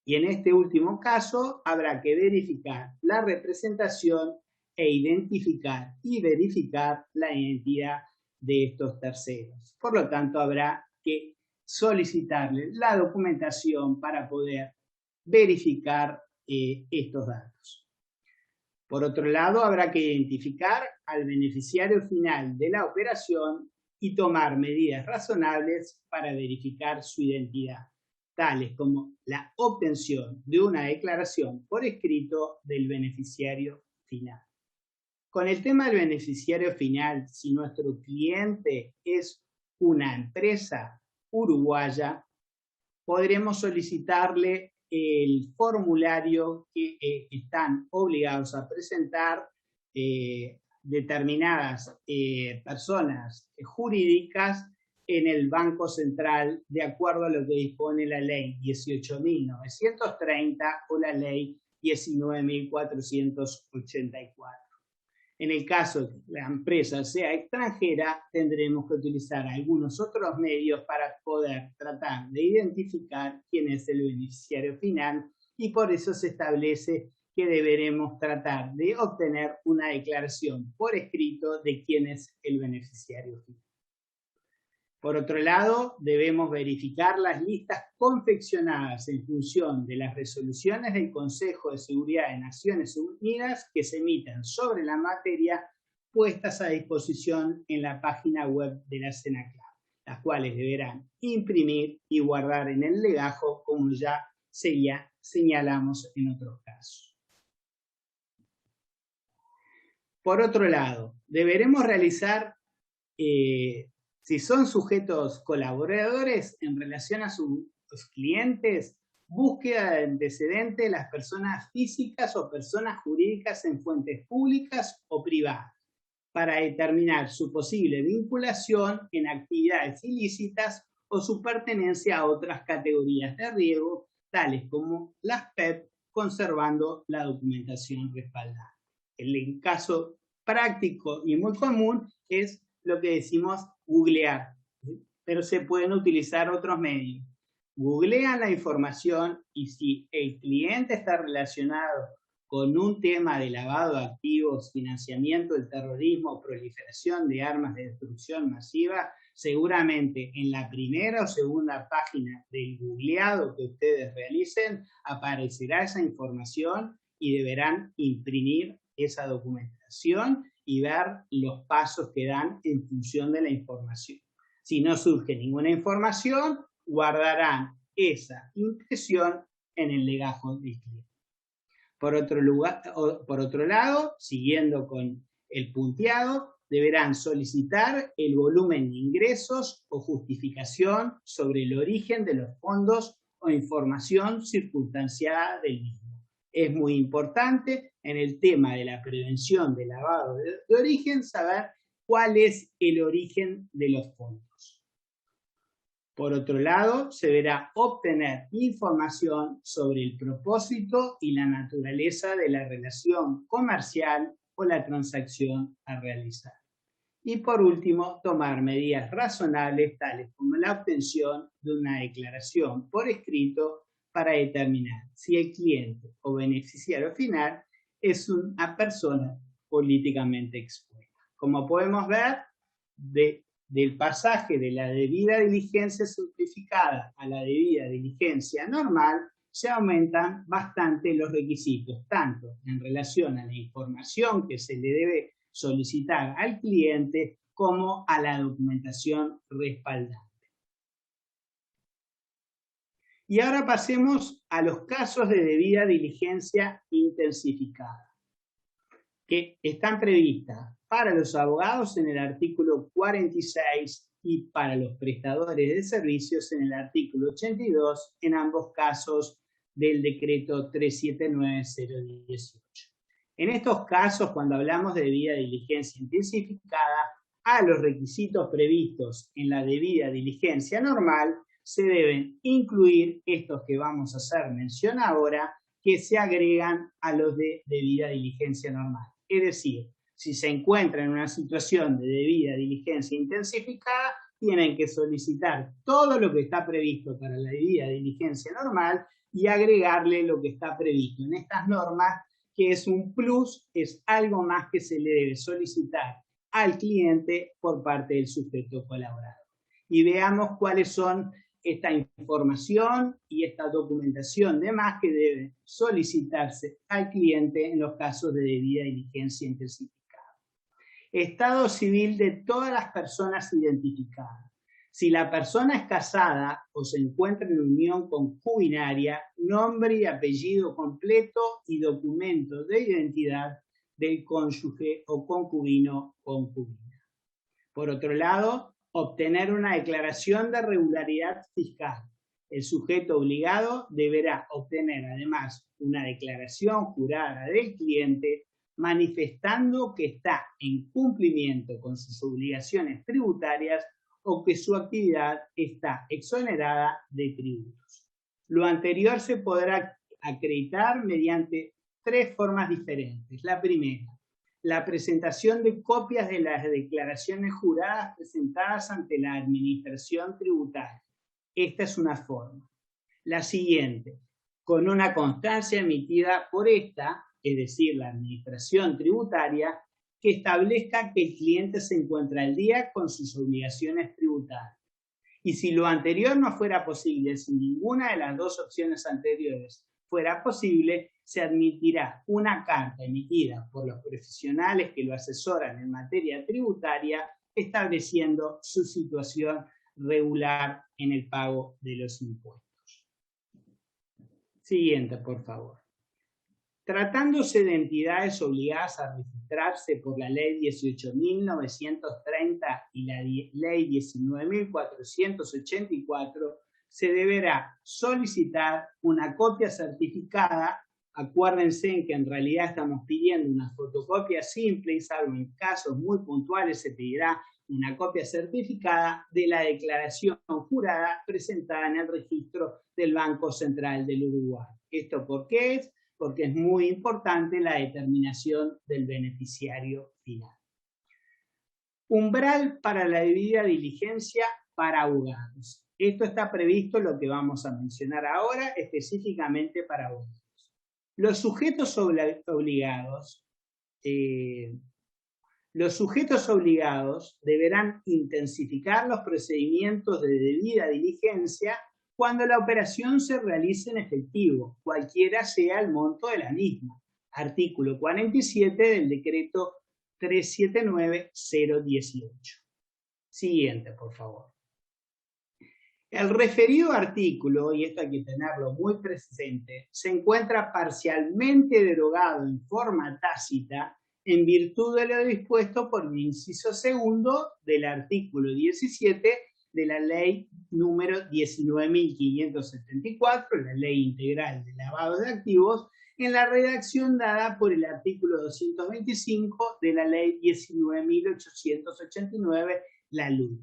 Y en este último caso habrá que verificar la representación e identificar y verificar la identidad de estos terceros. Por lo tanto, habrá que solicitarle la documentación para poder verificar estos datos. Por otro lado, habrá que identificar al beneficiario final de la operación y tomar medidas razonables para verificar su identidad, tales como la obtención de una declaración por escrito del beneficiario final. Con el tema del beneficiario final, si nuestro cliente es una empresa uruguaya, podremos solicitarle el formulario que están obligados a presentar determinadas personas jurídicas en el Banco Central, de acuerdo a lo que dispone la ley 18.930 o la ley 19.484. En el caso de que la empresa sea extranjera, tendremos que utilizar algunos otros medios para poder tratar de identificar quién es el beneficiario final, y por eso se establece que deberemos tratar de obtener una declaración por escrito de quién es el beneficiario final. Por otro lado, debemos verificar las listas confeccionadas en función de las resoluciones del Consejo de Seguridad de Naciones Unidas que se emitan sobre la materia, puestas a disposición en la página web de la SENACLAB, las cuales deberán imprimir y guardar en el legajo, como ya señalamos en otros casos. Por otro lado, deberemos realizar si son sujetos colaboradores en relación a sus clientes, búsqueda de antecedentes de las personas físicas o personas jurídicas en fuentes públicas o privadas, para determinar su posible vinculación en actividades ilícitas o su pertenencia a otras categorías de riesgo, tales como las PEP, conservando la documentación respaldada. El caso práctico y muy común es lo que decimos googlear, pero se pueden utilizar otros medios. Googlean la información y si el cliente está relacionado con un tema de lavado de activos, financiamiento del terrorismo, proliferación de armas de destrucción masiva, seguramente en la primera o segunda página del googleado que ustedes realicen aparecerá esa información y deberán imprimir esa documentación y ver los pasos que dan en función de la información. Si no surge ninguna información, guardarán esa impresión en el legajo del cliente. Por otro lado, siguiendo con el punteado, deberán solicitar el volumen de ingresos o justificación sobre el origen de los fondos o información circunstanciada del mismo. Es muy importante en el tema de la prevención del lavado de origen saber cuál es el origen de los fondos. Por otro lado, se deberá obtener información sobre el propósito y la naturaleza de la relación comercial o la transacción a realizar. Y por último, tomar medidas razonables tales como la obtención de una declaración por escrito para determinar si el cliente o beneficiario final es una persona políticamente expuesta. Como podemos ver, del pasaje de la debida diligencia simplificada a la debida diligencia normal, se aumentan bastante los requisitos, tanto en relación a la información que se le debe solicitar al cliente como a la documentación respaldante. Y ahora pasemos a los casos de debida diligencia intensificada, que están previstas para los abogados en el artículo 46 y para los prestadores de servicios en el artículo 82, en ambos casos del decreto 379-018. En estos casos, cuando hablamos de debida diligencia intensificada, a los requisitos previstos en la debida diligencia normal se deben incluir estos que vamos a hacer mención ahora, que se agregan a los de debida diligencia normal. Es decir, si se encuentra en una situación de debida diligencia intensificada, tienen que solicitar todo lo que está previsto para la debida diligencia normal y agregarle lo que está previsto en estas normas, que es un plus, es algo más que se le debe solicitar al cliente por parte del sujeto colaborador. Y veamos cuáles son esta información y esta documentación de más que debe solicitarse al cliente en los casos de debida diligencia intensificada. Estado civil de todas las personas identificadas. Si la persona es casada o se encuentra en unión concubinaria, nombre y apellido completo y documento de identidad del cónyuge o concubino o concubina. Por otro lado, obtener una declaración de regularidad fiscal. El sujeto obligado deberá obtener además una declaración jurada del cliente manifestando que está en cumplimiento con sus obligaciones tributarias o que su actividad está exonerada de tributos. Lo anterior se podrá acreditar mediante tres formas diferentes. La primera, la presentación de copias de las declaraciones juradas presentadas ante la administración tributaria. Esta es una forma. La siguiente, con una constancia emitida por esta, es decir, la administración tributaria, que establezca que el cliente se encuentra al día con sus obligaciones tributarias. Y si lo anterior no fuera posible, si ninguna de las dos opciones anteriores fuera posible, se admitirá una carta emitida por los profesionales que lo asesoran en materia tributaria, estableciendo su situación regular en el pago de los impuestos. Siguiente, por favor. Tratándose de entidades obligadas a registrarse por la Ley 18.930 y la Ley 19.484, se deberá solicitar una copia certificada. Acuérdense que en realidad estamos pidiendo una fotocopia simple y salvo en casos muy puntuales se pedirá una copia certificada de la declaración jurada presentada en el registro del Banco Central del Uruguay. ¿Esto por qué es? Porque es muy importante la determinación del beneficiario final. Umbral para la debida diligencia para abogados. Esto está previsto, lo que vamos a mencionar ahora, específicamente para abogados. Los sujetos obligados deberán intensificar los procedimientos de debida diligencia cuando la operación se realice en efectivo, cualquiera sea el monto de la misma. Artículo 47 del decreto 379-018. Siguiente, por favor. El referido artículo, y esto hay que tenerlo muy presente, se encuentra parcialmente derogado en forma tácita en virtud de lo dispuesto por el inciso segundo del artículo 17 de la ley número 19.574, la ley integral de lavado de activos, en la redacción dada por el artículo 225 de la ley 19.889, la LUC,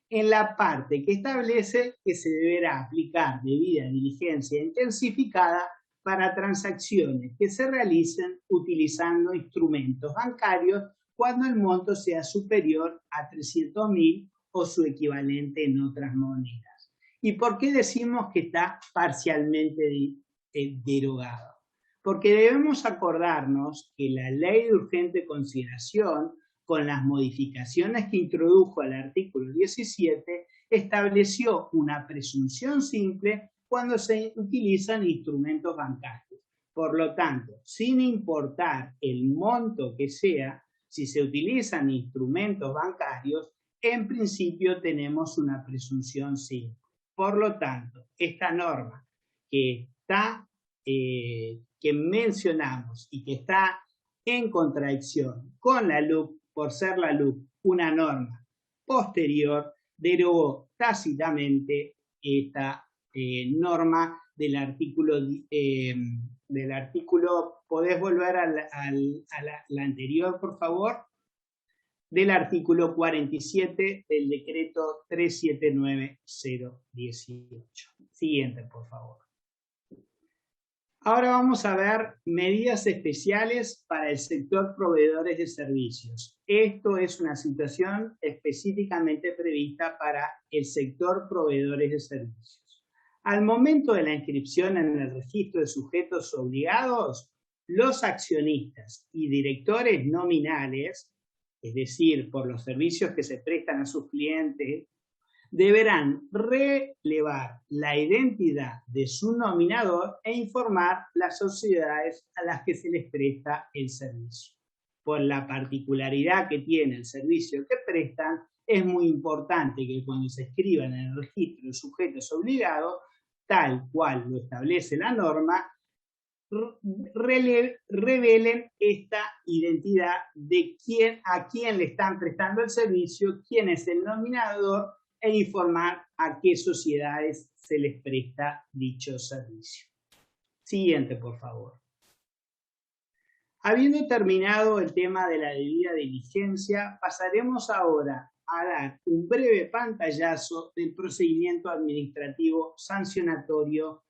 en la parte que establece que se deberá aplicar debida diligencia intensificada para transacciones que se realicen utilizando instrumentos bancarios cuando el monto sea superior a 300.000 o su equivalente en otras monedas. ¿Y por qué decimos que está parcialmente derogado? Porque debemos acordarnos que la ley de urgente consideración, con las modificaciones que introdujo al artículo 17, estableció una presunción simple cuando se utilizan instrumentos bancarios. Por lo tanto, sin importar el monto que sea, si se utilizan instrumentos bancarios, en principio tenemos una presunción simple. Por lo tanto, esta norma que mencionamos y que está en contradicción con la LUC, por ser la LUC una norma posterior, derogó tácitamente esta norma del artículo, ¿podés volver a la anterior, por favor? Del artículo 47 del decreto 379018. Siguiente, por favor. Ahora vamos a ver medidas especiales para el sector proveedores de servicios. Esto es una situación específicamente prevista para el sector proveedores de servicios. Al momento de la inscripción en el registro de sujetos obligados, los accionistas y directores nominales, es decir, por los servicios que se prestan a sus clientes, deberán relevar la identidad de su nominador e informar las sociedades a las que se les presta el servicio. Por la particularidad que tiene el servicio que prestan, es muy importante que cuando se escriban en el registro de sujetos obligados, tal cual lo establece la norma, revelen esta identidad de a quién le están prestando el servicio, quién es el nominador, e informar a qué sociedades se les presta dicho servicio. Siguiente, por favor. Habiendo terminado el tema de la debida diligencia, pasaremos ahora a dar un breve pantallazo del procedimiento administrativo sancionatorio,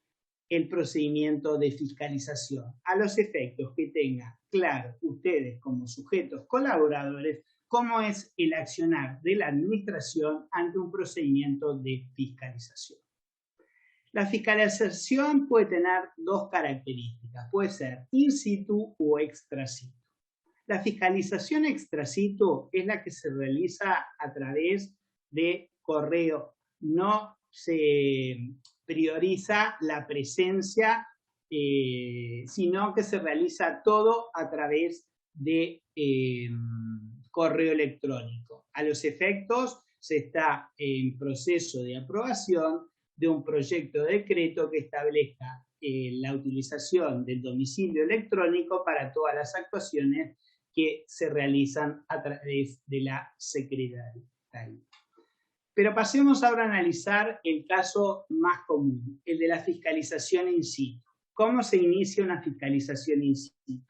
el procedimiento de fiscalización, a los efectos que tengan claro ustedes como sujetos colaboradores cómo es el accionar de la administración ante un procedimiento de fiscalización. La fiscalización puede tener dos características, puede ser in situ o extra situ. La fiscalización extra situ es la que se realiza a través de correo, no se prioriza la presencia, sino que se realiza todo a través de correo electrónico. A los efectos, se está en proceso de aprobación de un proyecto de decreto que establezca la utilización del domicilio electrónico para todas las actuaciones que se realizan a través de la Secretaría. Pero pasemos ahora a analizar el caso más común, el de la fiscalización in situ. ¿Cómo se inicia una fiscalización in situ?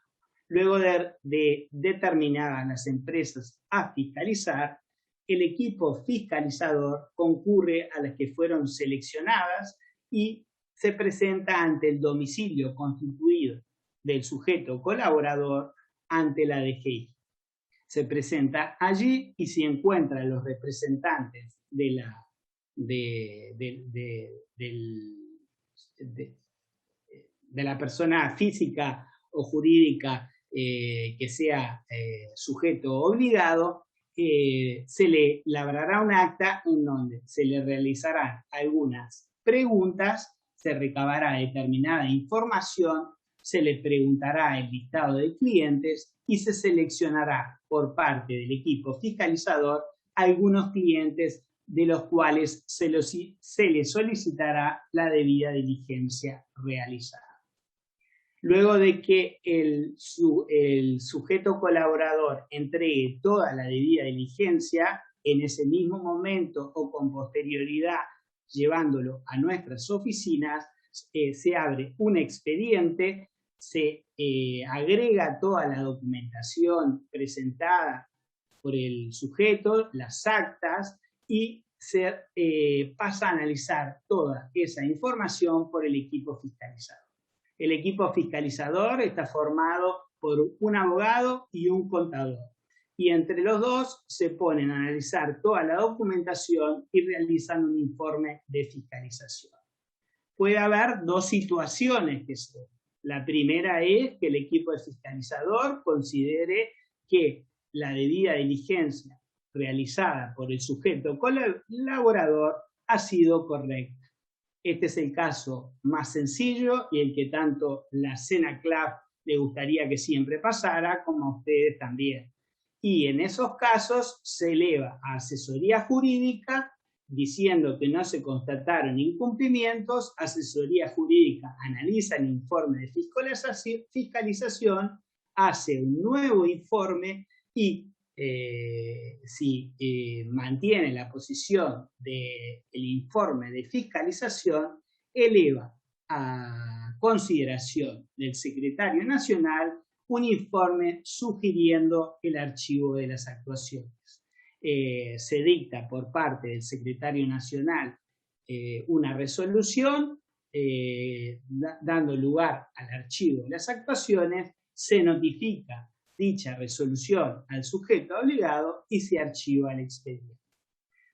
Luego de determinadas las empresas a fiscalizar, el equipo fiscalizador concurre a las que fueron seleccionadas y se presenta ante el domicilio constituido del sujeto colaborador ante la DGI. Se presenta allí y si encuentran los representantes de la persona física o jurídica que sea sujeto obligado, se le labrará un acta en donde se le realizarán algunas preguntas, se recabará determinada información, se le preguntará el listado de clientes y se seleccionará por parte del equipo fiscalizador algunos clientes de los cuales se le solicitará la debida diligencia realizada. Luego de que el sujeto colaborador entregue toda la debida diligencia, en ese mismo momento o con posterioridad, llevándolo a nuestras oficinas, se abre un expediente, se agrega toda la documentación presentada por el sujeto, las actas, y se pasa a analizar toda esa información por el equipo fiscalizador. El equipo fiscalizador está formado por un abogado y un contador. Y entre los dos se ponen a analizar toda la documentación y realizan un informe de fiscalización. Puede haber dos situaciones que se den. La primera es que el equipo de fiscalizador considere que la debida diligencia realizada por el sujeto colaborador ha sido correcta. Este es el caso más sencillo y el que tanto la CENACLAF le gustaría que siempre pasara, como a ustedes también. Y en esos casos se eleva a asesoría jurídica diciendo que no se constataron incumplimientos. Asesoría jurídica analiza el informe de fiscalización, hace un nuevo informe y si mantiene la posición del informe de fiscalización, eleva a consideración del Secretario Nacional un informe sugiriendo el archivo de las actuaciones. Se dicta por parte del Secretario Nacional una resolución dando lugar al archivo de las actuaciones, se notifica dicha resolución al sujeto obligado y se archiva el expediente.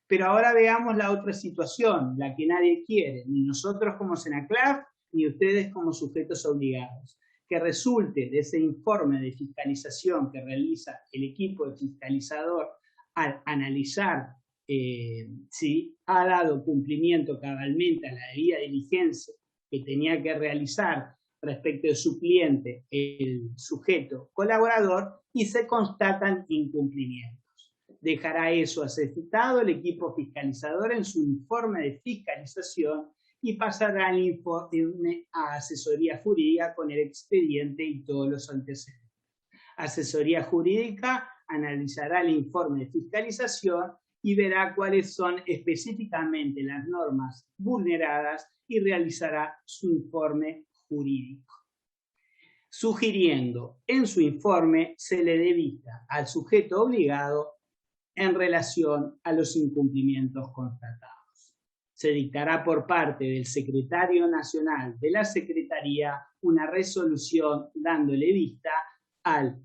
Pero ahora veamos la otra situación, la que nadie quiere, ni nosotros como CENACLAF, ni ustedes como sujetos obligados, que resulte de ese informe de fiscalización que realiza el equipo de fiscalizador al analizar si ha dado cumplimiento cabalmente a la debida diligencia que tenía que realizar respecto de su cliente, el sujeto colaborador, y se constatan incumplimientos. Dejará eso aceptado el equipo fiscalizador en su informe de fiscalización y pasará el informe a asesoría jurídica con el expediente y todos los antecedentes. Asesoría jurídica analizará el informe de fiscalización y verá cuáles son específicamente las normas vulneradas y realizará su informe jurídico, sugiriendo en su informe se le dé vista al sujeto obligado en relación a los incumplimientos constatados. Se dictará por parte del Secretario Nacional de la Secretaría una resolución dándole vista al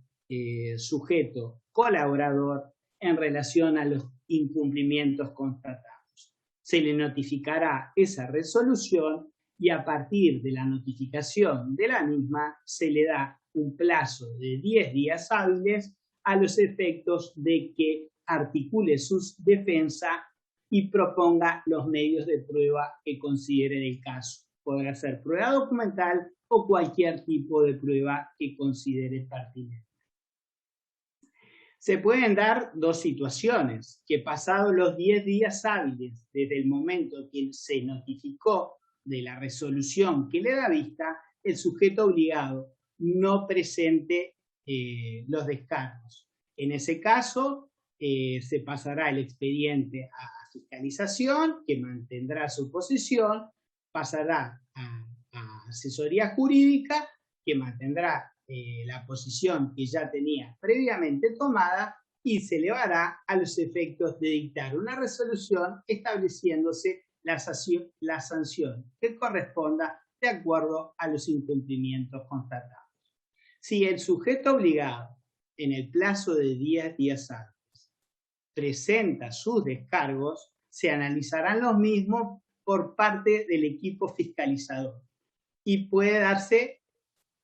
sujeto colaborador en relación a los incumplimientos constatados. Se le notificará esa resolución y a partir de la notificación de la misma se le da un plazo de 10 días hábiles a los efectos de que articule su defensa y proponga los medios de prueba que considere del caso. Podrá ser prueba documental o cualquier tipo de prueba que considere pertinente. Se pueden dar dos situaciones, que pasados los 10 días hábiles desde el momento que se notificó de la resolución que le da vista, el sujeto obligado no presente los descargos. En ese caso, se pasará el expediente a fiscalización, que mantendrá su posición, pasará a asesoría jurídica, que mantendrá la posición que ya tenía previamente tomada y se elevará a los efectos de dictar una resolución estableciéndose la sanción que corresponda de acuerdo a los incumplimientos constatados. Si el sujeto obligado en el plazo de 10 días hábiles presenta sus descargos, se analizarán los mismos por parte del equipo fiscalizador y puede darse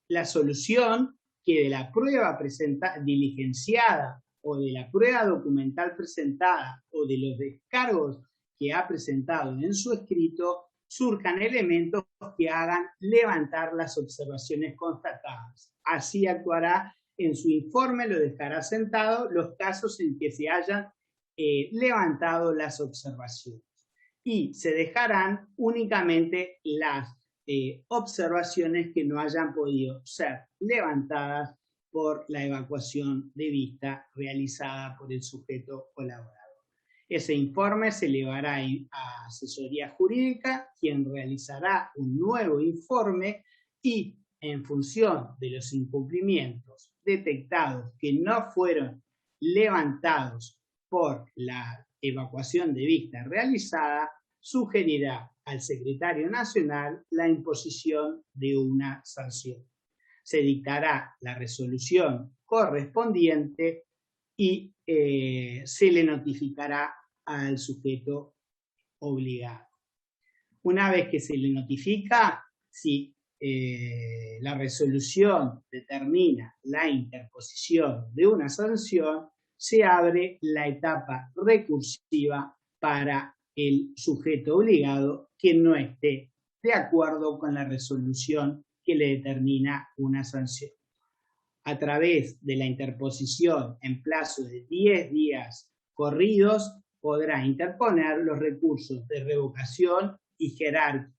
la solución que de la prueba diligenciada o de la prueba documental presentada o de los descargos que ha presentado en su escrito surjan elementos que hagan levantar las observaciones constatadas. Así actuará en su informe, lo dejará sentado los casos en que se hayan levantado las observaciones y se dejarán únicamente las observaciones que no hayan podido ser levantadas por la evacuación de vista realizada por el sujeto colaborador. Ese informe se elevará a asesoría jurídica, quien realizará un nuevo informe y, en función de los incumplimientos detectados que no fueron levantados por la evacuación de vista realizada, sugerirá al Secretario Nacional la imposición de una sanción. Se dictará la resolución correspondiente y se le notificará al sujeto obligado. Una vez que se le notifica, si la resolución determina la interposición de una sanción, se abre la etapa recursiva para el sujeto obligado que no esté de acuerdo con la resolución que le determina una sanción. A través de la interposición en plazo de 10 días corridos, podrá interponer los recursos de revocación y jerárquico,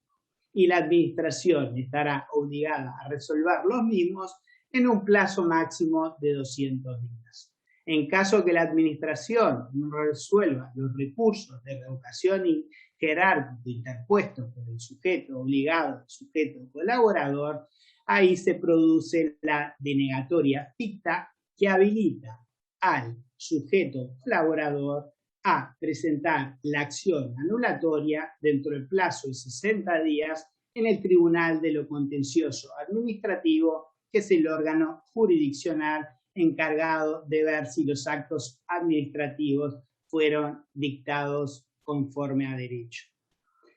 y la administración estará obligada a resolver los mismos en un plazo máximo de 200 días. En caso que la administración no resuelva los recursos de revocación y jerárquico interpuestos por el sujeto obligado, el sujeto colaborador, ahí se produce la denegatoria ficta que habilita al sujeto colaborador a presentar la acción anulatoria dentro del plazo de 60 días en el Tribunal de lo Contencioso Administrativo, que es el órgano jurisdiccional encargado de ver si los actos administrativos fueron dictados conforme a derecho.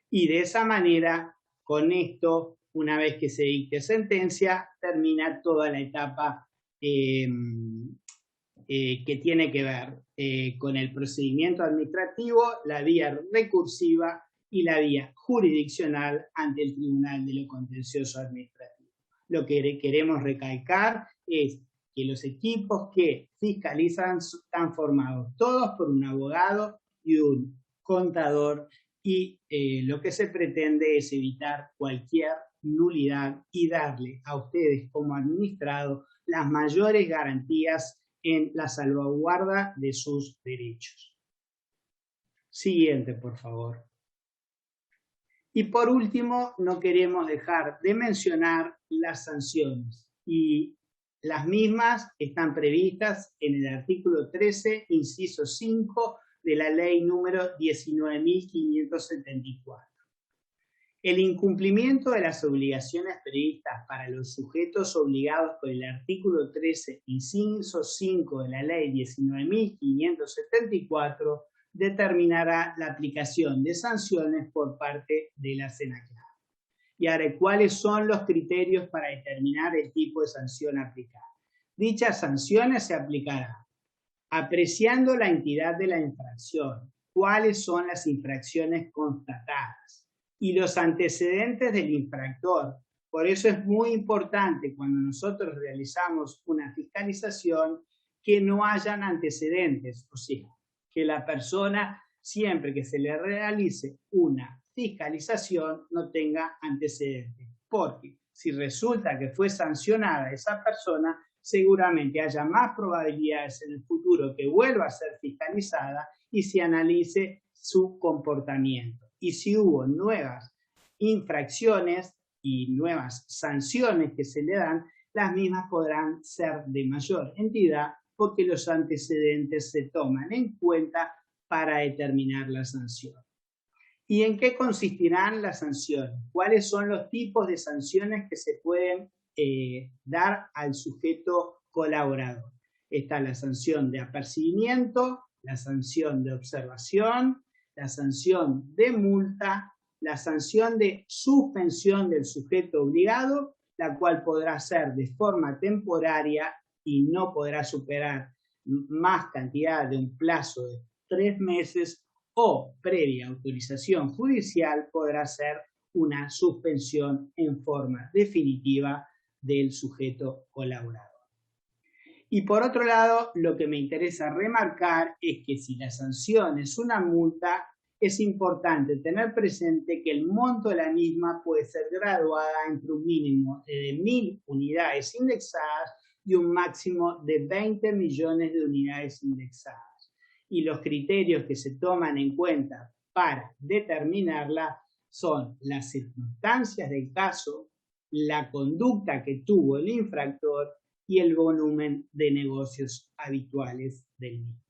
Y de esa manera, con esto, una vez que se dicte sentencia, termina toda la etapa que tiene que ver con el procedimiento administrativo, la vía recursiva y la vía jurisdiccional ante el Tribunal de lo Contencioso Administrativo. Lo que queremos recalcar es que los equipos que fiscalizan están formados todos por un abogado y un contador, y lo que se pretende es evitar cualquier nulidad y darle a ustedes como administrado las mayores garantías en la salvaguarda de sus derechos. Siguiente, por favor. Y por último, no queremos dejar de mencionar las sanciones, y las mismas están previstas en el artículo 13, inciso 5 de la ley número 19.574. El incumplimiento de las obligaciones previstas para los sujetos obligados por el artículo 13, inciso 5 de la ley 19.574 determinará la aplicación de sanciones por parte de la SENACLAB. Y ahora, ¿cuáles son los criterios para determinar el tipo de sanción aplicada? Dichas sanciones se aplicarán apreciando la entidad de la infracción, cuáles son las infracciones constatadas y los antecedentes del infractor. Por eso es muy importante cuando nosotros realizamos una fiscalización que no hayan antecedentes, o sea, que la persona, siempre que se le realice una fiscalización, no tenga antecedentes. Porque si resulta que fue sancionada esa persona, seguramente haya más probabilidades en el futuro que vuelva a ser fiscalizada y se analice su comportamiento. Y si hubo nuevas infracciones y nuevas sanciones que se le dan, las mismas podrán ser de mayor entidad porque los antecedentes se toman en cuenta para determinar la sanción. ¿Y en qué consistirán las sanciones? ¿Cuáles son los tipos de sanciones que se pueden dar al sujeto colaborador? Está la sanción de apercibimiento, la sanción de observación, la sanción de multa, la sanción de suspensión del sujeto obligado, la cual podrá ser de forma temporaria y no podrá superar más cantidad de un plazo de 3 meses, o previa autorización judicial podrá ser una suspensión en forma definitiva del sujeto colaborador. Y por otro lado, lo que me interesa remarcar es que si la sanción es una multa, es importante tener presente que el monto de la misma puede ser graduada entre un mínimo de 1.000 unidades indexadas y un máximo de 20 millones de unidades indexadas. y los criterios que se toman en cuenta para determinarla son las circunstancias del caso, la conducta que tuvo el infractor y el volumen de negocios habituales del mismo.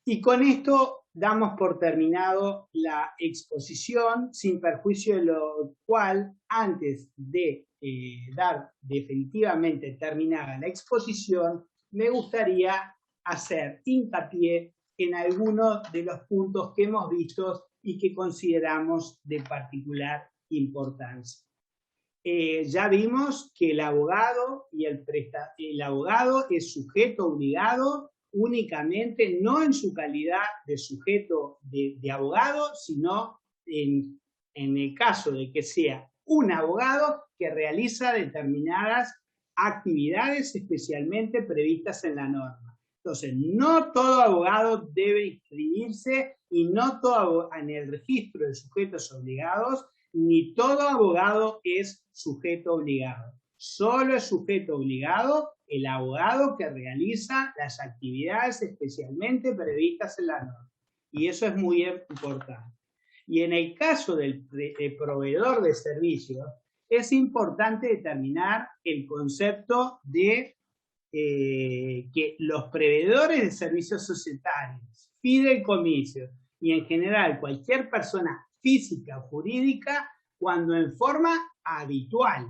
Y con esto damos por terminado la exposición, sin perjuicio de lo cual, antes de dar definitivamente terminada la exposición, me gustaría hacer hincapié en algunos de los puntos que hemos visto y que consideramos de particular importancia. Ya vimos que el abogado es sujeto obligado únicamente, no en su calidad de sujeto de abogado, sino en el caso de que sea un abogado que realiza determinadas actividades especialmente previstas en la norma. Entonces, no todo abogado debe inscribirse y no todo en el registro de sujetos obligados, ni todo abogado es sujeto obligado. Solo es sujeto obligado el abogado que realiza las actividades especialmente previstas en la norma. Y eso es muy importante. Y en el caso del proveedor de servicios, es importante determinar el concepto de que los proveedores de servicios societarios, fideicomisos y en general cualquier persona física o jurídica, cuando en forma habitual.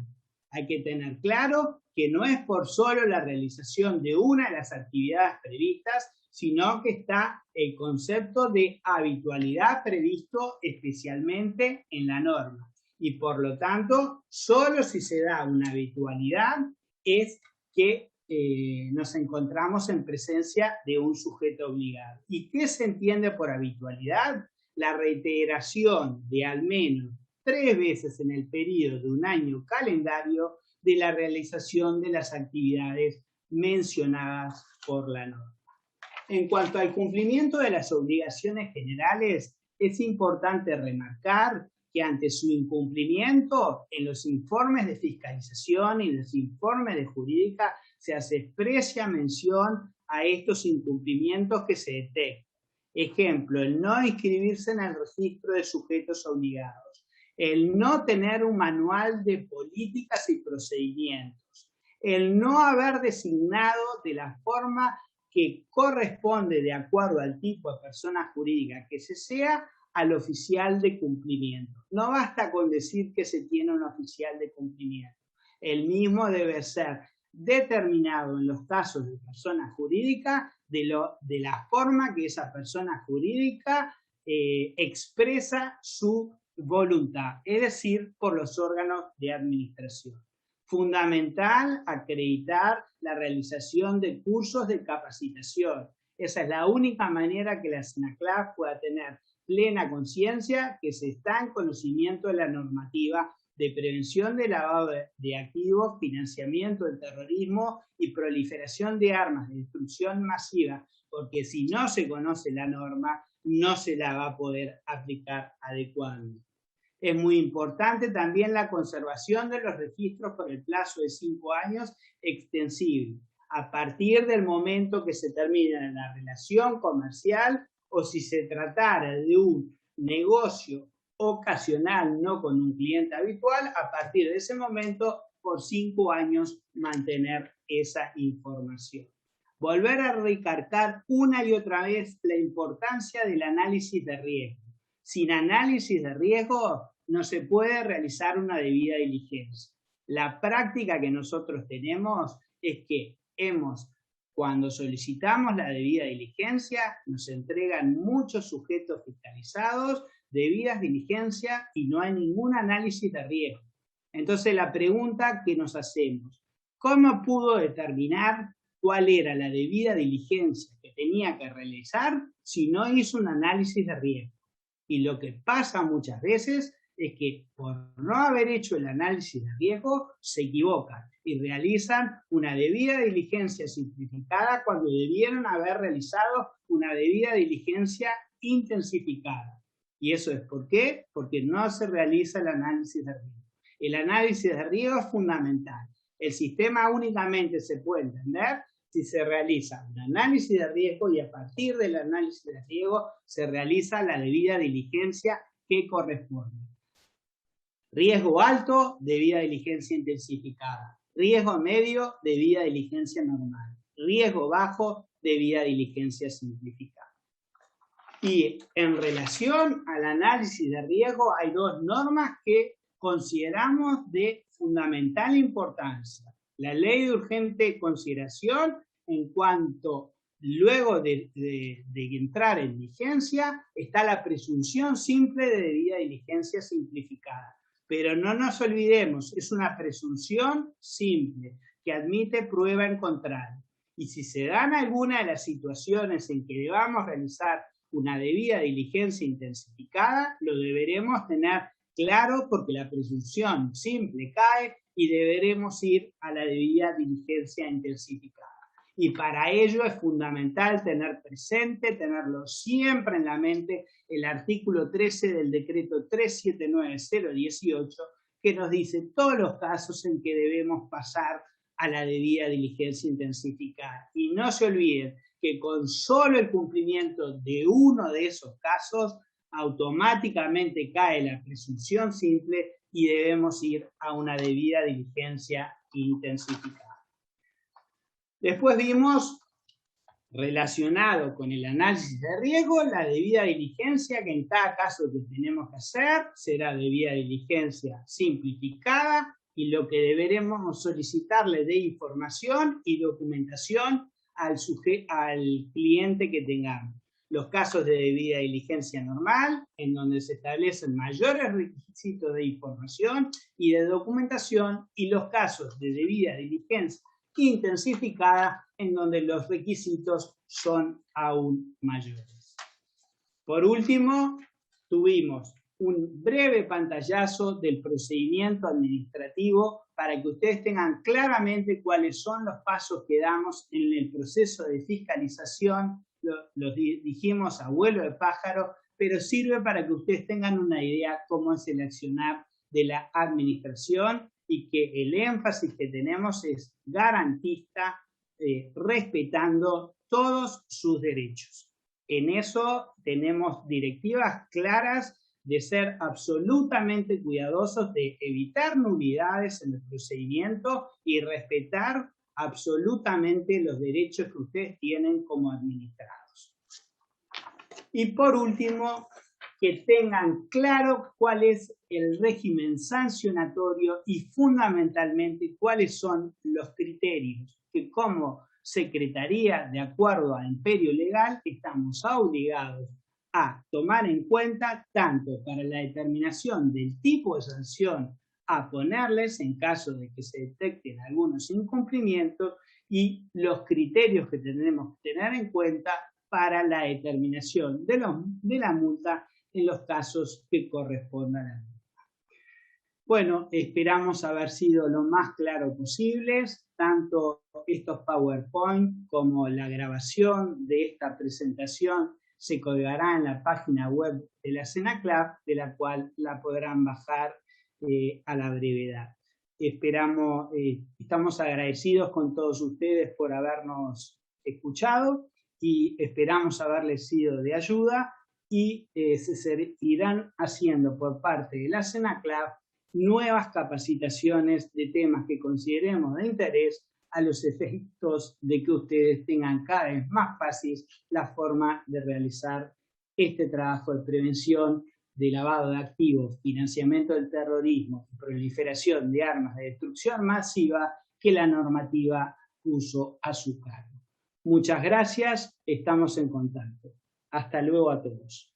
Hay que tener claro que no es por solo la realización de una de las actividades previstas, sino que está el concepto de habitualidad previsto especialmente en la norma. Y por lo tanto, solo si se da una habitualidad es que nos encontramos en presencia de un sujeto obligado. ¿Y qué se entiende por habitualidad? La reiteración de al menos 3 veces en el periodo de un año calendario de la realización de las actividades mencionadas por la norma. En cuanto al cumplimiento de las obligaciones generales, es importante remarcar que ante su incumplimiento, en los informes de fiscalización y en los informes de jurídica se hace expresa mención a estos incumplimientos que se detectan. Ejemplo, el no inscribirse en el registro de sujetos obligados, el no tener un manual de políticas y procedimientos, el no haber designado de la forma que corresponde de acuerdo al tipo de persona jurídica que se sea al oficial de cumplimiento. No basta con decir que se tiene un oficial de cumplimiento. El mismo debe ser determinado en los casos de persona jurídica de la forma que esa persona jurídica expresa su voluntad, es decir, por los órganos de administración. Fundamental acreditar la realización de cursos de capacitación. Esa es la única manera que la SENACLAF pueda tener plena conciencia que se está en conocimiento de la normativa de prevención de lavado de activos, financiamiento del terrorismo y proliferación de armas de destrucción masiva, porque si no se conoce la norma, no se la va a poder aplicar adecuadamente. Es muy importante también la conservación de los registros por el plazo de 5 años extensible, a partir del momento que se termina la relación comercial o si se tratara de un negocio ocasional, no con un cliente habitual, a partir de ese momento, por 5 años, mantener esa información. Volver a recalcar una y otra vez la importancia del análisis de riesgo. Sin análisis de riesgo no se puede realizar una debida diligencia. La práctica que nosotros tenemos es que cuando solicitamos la debida diligencia, nos entregan muchos sujetos fiscalizados, debidas diligencias y no hay ningún análisis de riesgo. Entonces la pregunta que nos hacemos, ¿cómo pudo determinar cuál era la debida diligencia que tenía que realizar si no hizo un análisis de riesgo? Y lo que pasa muchas veces es que por no haber hecho el análisis de riesgo se equivocan y realizan una debida diligencia simplificada cuando debieron haber realizado una debida diligencia intensificada. ¿Y eso es por qué? Porque no se realiza el análisis de riesgo. El análisis de riesgo es fundamental. El sistema únicamente se puede entender si se realiza un análisis de riesgo y a partir del análisis de riesgo se realiza la debida diligencia que corresponde. Riesgo alto, debida diligencia intensificada. Riesgo medio, debida diligencia normal. Riesgo bajo, debida diligencia simplificada. Y en relación al análisis de riesgo hay dos normas que consideramos de fundamental importancia. La ley de urgente consideración en cuanto luego de entrar en vigencia está la presunción simple de debida diligencia simplificada. Pero no nos olvidemos, es una presunción simple que admite prueba en contrario. Y si se dan alguna de las situaciones en que debamos realizar una debida diligencia intensificada, lo deberemos tener claro porque la presunción simple cae y deberemos ir a la debida diligencia intensificada. Y para ello es fundamental tener presente, tenerlo siempre en la mente, el artículo 13 del decreto 379-018, que nos dice todos los casos en que debemos pasar a la debida diligencia intensificada. Y no se olviden que con solo el cumplimiento de uno de esos casos, automáticamente cae la presunción simple y debemos ir a una debida diligencia intensificada. Después vimos, relacionado con el análisis de riesgo, la debida diligencia que en cada caso que tenemos que hacer será debida diligencia simplificada y lo que deberemos solicitarle de información y documentación al cliente que tengamos. Los casos de debida diligencia normal, en donde se establecen mayores requisitos de información y de documentación, y los casos de debida diligencia intensificada, en donde los requisitos son aún mayores. Por último, tuvimos un breve pantallazo del procedimiento administrativo para que ustedes tengan claramente cuáles son los pasos que damos en el proceso de fiscalización. Los dijimos a vuelo de pájaro, pero sirve para que ustedes tengan una idea cómo es el accionar de la administración y que el énfasis que tenemos es garantista, respetando todos sus derechos. En eso tenemos directivas claras de ser absolutamente cuidadosos, de evitar nulidades en el procedimiento y respetar absolutamente los derechos que ustedes tienen como administrados. Y por último, que tengan claro cuál es el régimen sancionatorio y fundamentalmente cuáles son los criterios que como Secretaría, de acuerdo al imperio legal, estamos obligados a tomar en cuenta tanto para la determinación del tipo de sanción a ponerles en caso de que se detecten algunos incumplimientos y los criterios que tenemos que tener en cuenta para la determinación de la multa en los casos que correspondan a la multa. Bueno, esperamos haber sido lo más claro posible, tanto estos PowerPoint como la grabación de esta presentación se colgará en la página web de la SENACLAP, de la cual la podrán bajar a la brevedad. Estamos agradecidos con todos ustedes por habernos escuchado y esperamos haberles sido de ayuda y se irán haciendo por parte de la SENACLAP nuevas capacitaciones de temas que consideremos de interés a los efectos de que ustedes tengan cada vez más fácil la forma de realizar este trabajo de prevención de lavado de activos, financiamiento del terrorismo y proliferación de armas de destrucción masiva que la normativa puso a su cargo. Muchas gracias, estamos en contacto. Hasta luego a todos.